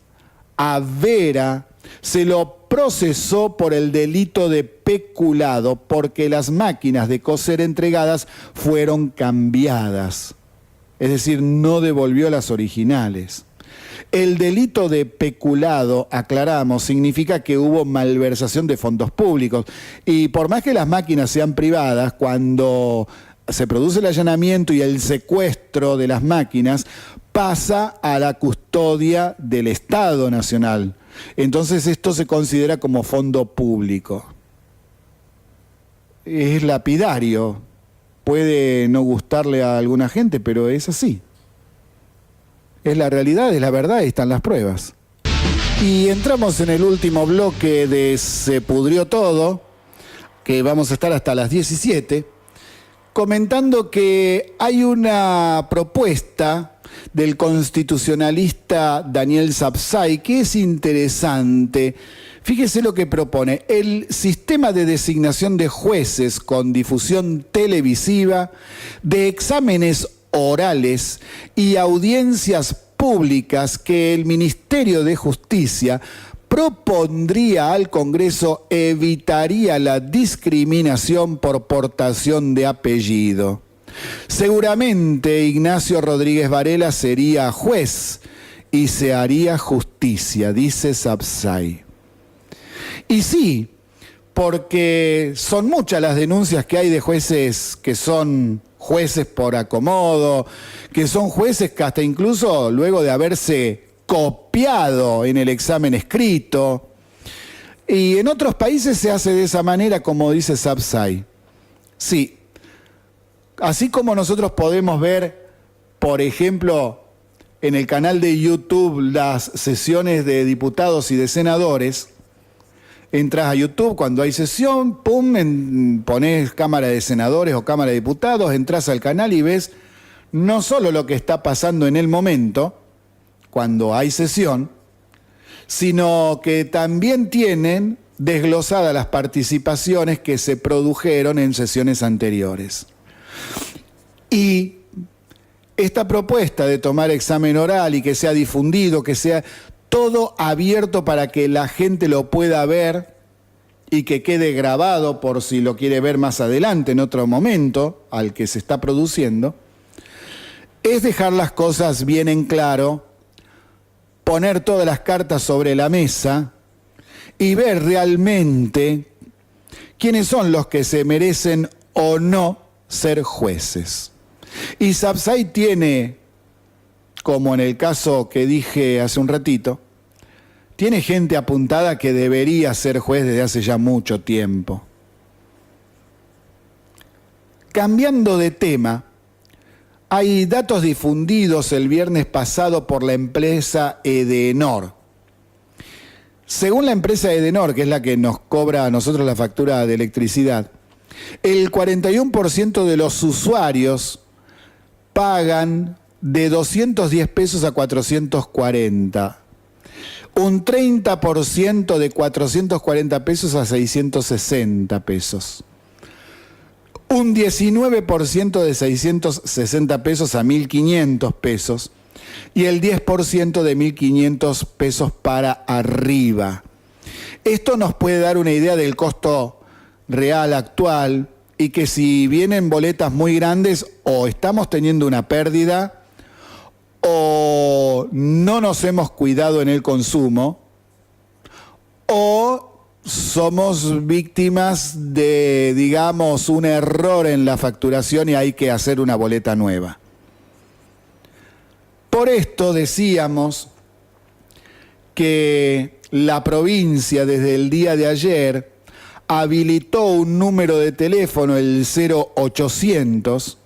a Vera se lo procesó por el delito de peculado porque las máquinas de coser entregadas fueron cambiadas. Es decir, no devolvió las originales. El delito de peculado, aclaramos, significa que hubo malversación de fondos públicos. Y por más que las máquinas sean privadas, cuando se produce el allanamiento y el secuestro de las máquinas, pasa a la custodia del Estado Nacional. Entonces esto se considera como fondo público. Es lapidario. Puede no gustarle a alguna gente, pero es así. Es la realidad, es la verdad, y están las pruebas. Y entramos en el último bloque de Se Pudrió Todo, que vamos a estar hasta las 17, comentando que hay una propuesta del constitucionalista Daniel Sapsay, que es interesante. Fíjese lo que propone: el sistema de designación de jueces con difusión televisiva, de exámenes orales y audiencias públicas que el Ministerio de Justicia propondría al Congreso evitaría la discriminación por portación de apellido. Seguramente Ignacio Rodríguez Varela sería juez y se haría justicia, dice Sapsay. Y sí, porque son muchas las denuncias que hay de jueces que son jueces por acomodo, que son jueces que hasta incluso luego de haberse copiado en el examen escrito. Y en otros países se hace de esa manera, como dice Sabzai. Sí, así como nosotros podemos ver, por ejemplo, en el canal de YouTube las sesiones de diputados y de senadores, entras a YouTube cuando hay sesión, pum, ponés cámara de senadores o cámara de diputados, entras al canal y ves no solo lo que está pasando en el momento, cuando hay sesión, sino que también tienen desglosadas las participaciones que se produjeron en sesiones anteriores. Y esta propuesta de tomar examen oral y que sea difundido, que sea todo abierto para que la gente lo pueda ver y que quede grabado por si lo quiere ver más adelante, en otro momento al que se está produciendo, es dejar las cosas bien en claro, poner todas las cartas sobre la mesa y ver realmente quiénes son los que se merecen o no ser jueces. Y Sabzai tiene, como en el caso que dije hace un ratito, tiene gente apuntada que debería ser juez desde hace ya mucho tiempo. Cambiando de tema, hay datos difundidos el viernes pasado por la empresa Edenor. Según la empresa Edenor, que es la que nos cobra a nosotros la factura de electricidad, el 41% de los usuarios pagan de 210 pesos a 440. Un 30% de 440 pesos a 660 pesos. Un 19% de 660 pesos a 1.500 pesos. Y el 10% de 1.500 pesos para arriba. Esto nos puede dar una idea del costo real actual y que si vienen boletas muy grandes o estamos teniendo una pérdida o no nos hemos cuidado en el consumo o somos víctimas de, digamos, un error en la facturación y hay que hacer una boleta nueva. Por esto decíamos que la provincia desde el día de ayer habilitó un número de teléfono, el 0800,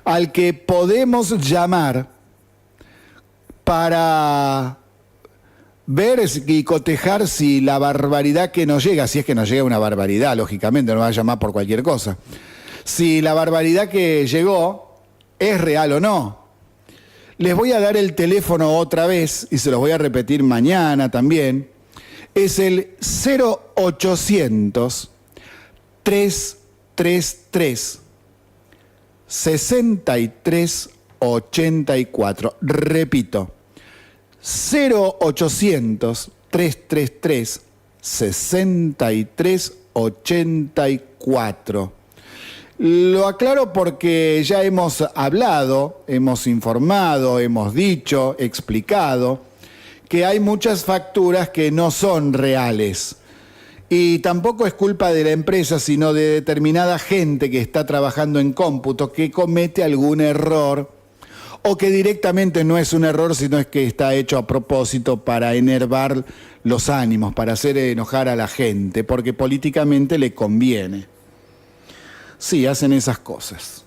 al que podemos llamar para ver y cotejar si la barbaridad que nos llega, si es que nos llega una barbaridad, lógicamente, no va a llamar por cualquier cosa, si la barbaridad que llegó es real o no. Les voy a dar el teléfono otra vez y se los voy a repetir mañana también. Es el 0800 333 6384. Repito, 0800 333 6384. Lo aclaro porque ya hemos hablado, hemos informado, hemos dicho, explicado que hay muchas facturas que no son reales. Y tampoco es culpa de la empresa, sino de determinada gente que está trabajando en cómputo que comete algún error o que directamente no es un error, sino es que está hecho a propósito para enervar los ánimos, para hacer enojar a la gente, porque políticamente le conviene. Sí, hacen esas cosas.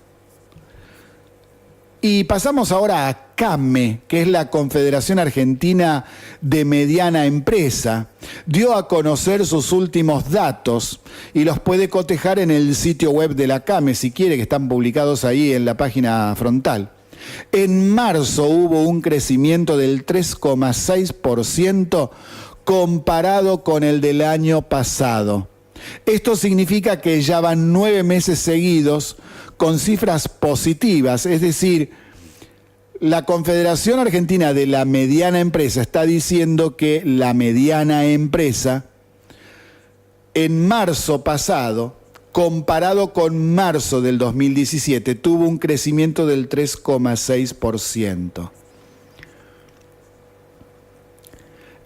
Y pasamos ahora a CAME, que es la Confederación Argentina de Mediana Empresa. Dio a conocer sus últimos datos y los puede cotejar en el sitio web de la CAME, si quiere, que están publicados ahí en la página frontal. En marzo hubo un crecimiento del 3,6% comparado con el del año pasado. Esto significa que ya van 9 meses seguidos con cifras positivas, es decir, la Confederación Argentina de la Mediana Empresa está diciendo que la mediana empresa en marzo pasado, comparado con marzo del 2017, tuvo un crecimiento del 3,6%.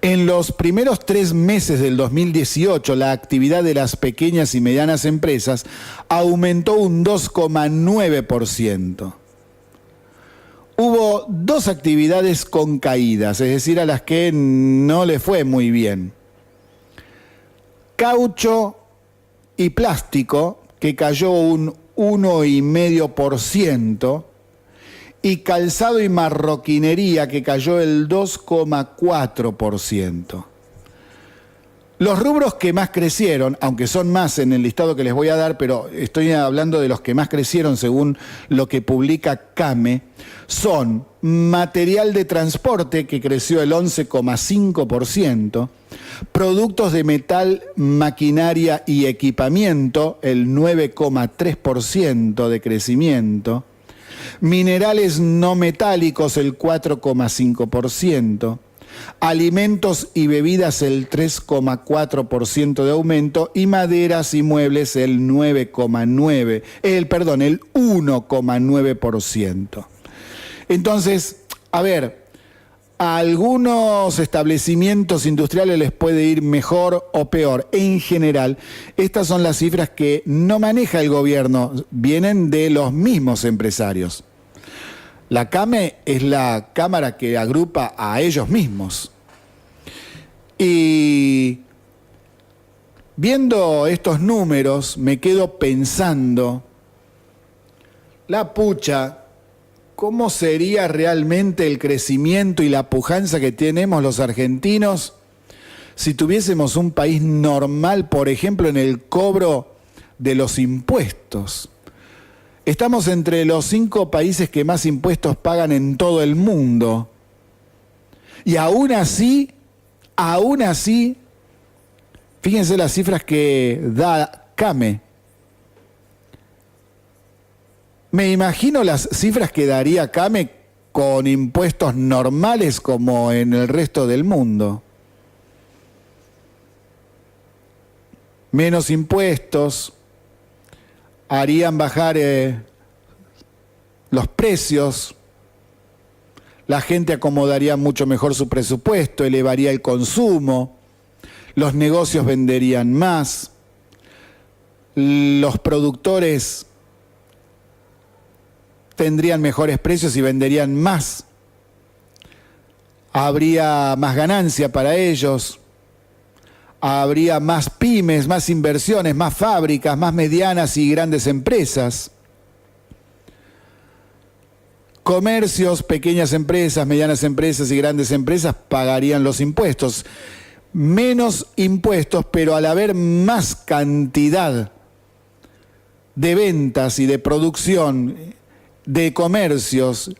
En los primeros 3 meses del 2018, la actividad de las pequeñas y medianas empresas aumentó un 2,9%. Hubo 2 actividades con caídas, es decir, a las que no le fue muy bien. Caucho y plástico, que cayó un 1,5%, y calzado y marroquinería, que cayó el 2,4%. Los rubros que más crecieron, aunque son más en el listado que les voy a dar, pero estoy hablando de los que más crecieron según lo que publica CAME, son material de transporte, que creció el 11,5%, productos de metal, maquinaria y equipamiento, el 9,3% de crecimiento, minerales no metálicos, el 4,5%, alimentos y bebidas, el 3,4% de aumento, y maderas y muebles, el 1,9%. Entonces, a ver, a algunos establecimientos industriales les puede ir mejor o peor. En general, estas son las cifras que no maneja el gobierno, vienen de los mismos empresarios. La CAME es la cámara que agrupa a ellos mismos. Y viendo estos números, me quedo pensando, la pucha, ¿cómo sería realmente el crecimiento y la pujanza que tenemos los argentinos si tuviésemos un país normal, por ejemplo, en el cobro de los impuestos? Estamos entre los 5 países que más impuestos pagan en todo el mundo. Y aún así, fíjense las cifras que da CAME. Me imagino las cifras que daría CAME con impuestos normales como en el resto del mundo. Menos impuestos harían bajar los precios, la gente acomodaría mucho mejor su presupuesto, elevaría el consumo, los negocios venderían más, los productores tendrían mejores precios y venderían más, habría más ganancia para ellos, habría más pymes, más inversiones, más fábricas, más medianas y grandes empresas. Comercios, pequeñas empresas, medianas empresas y grandes empresas pagarían los impuestos. Menos impuestos, pero al haber más cantidad de ventas y de producción, de comercios,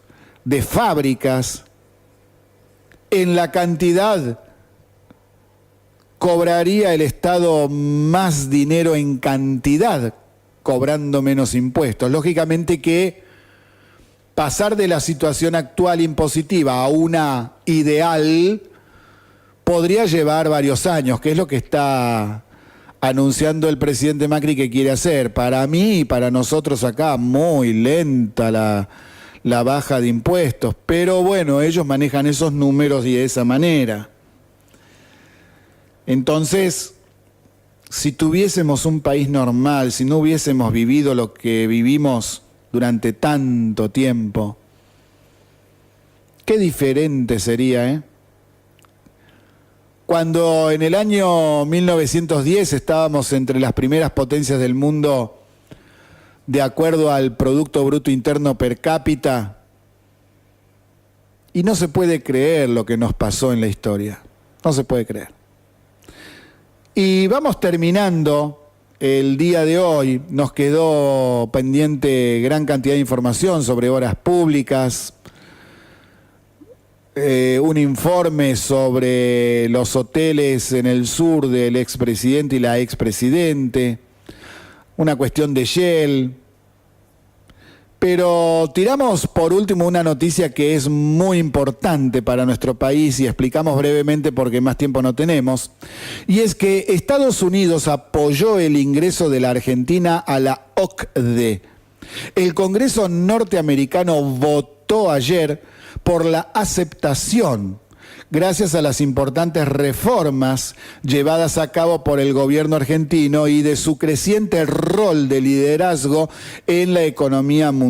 de fábricas, en la cantidad cobraría el Estado más dinero en cantidad, cobrando menos impuestos. Lógicamente que pasar de la situación actual impositiva a una ideal podría llevar varios años, que es lo que está anunciando el presidente Macri que quiere hacer. Para mí y para nosotros acá, muy lenta la baja de impuestos, pero bueno, ellos manejan esos números y de esa manera. Entonces, si tuviésemos un país normal, si no hubiésemos vivido lo que vivimos durante tanto tiempo, qué diferente sería, ¿eh? Cuando en el año 1910 estábamos entre las primeras potencias del mundo de acuerdo al Producto Bruto Interno per cápita, y no se puede creer lo que nos pasó en la historia, no se puede creer. Y vamos terminando el día de hoy. Nos quedó pendiente gran cantidad de información sobre obras públicas, un informe sobre los hoteles en el sur del expresidente y la expresidente, una cuestión de Shell. Pero tiramos por último una noticia que es muy importante para nuestro país y explicamos brevemente porque más tiempo no tenemos. Y es que Estados Unidos apoyó el ingreso de la Argentina a la OCDE. El Congreso norteamericano votó ayer por la aceptación gracias a las importantes reformas llevadas a cabo por el gobierno argentino y de su creciente rol de liderazgo en la economía mundial.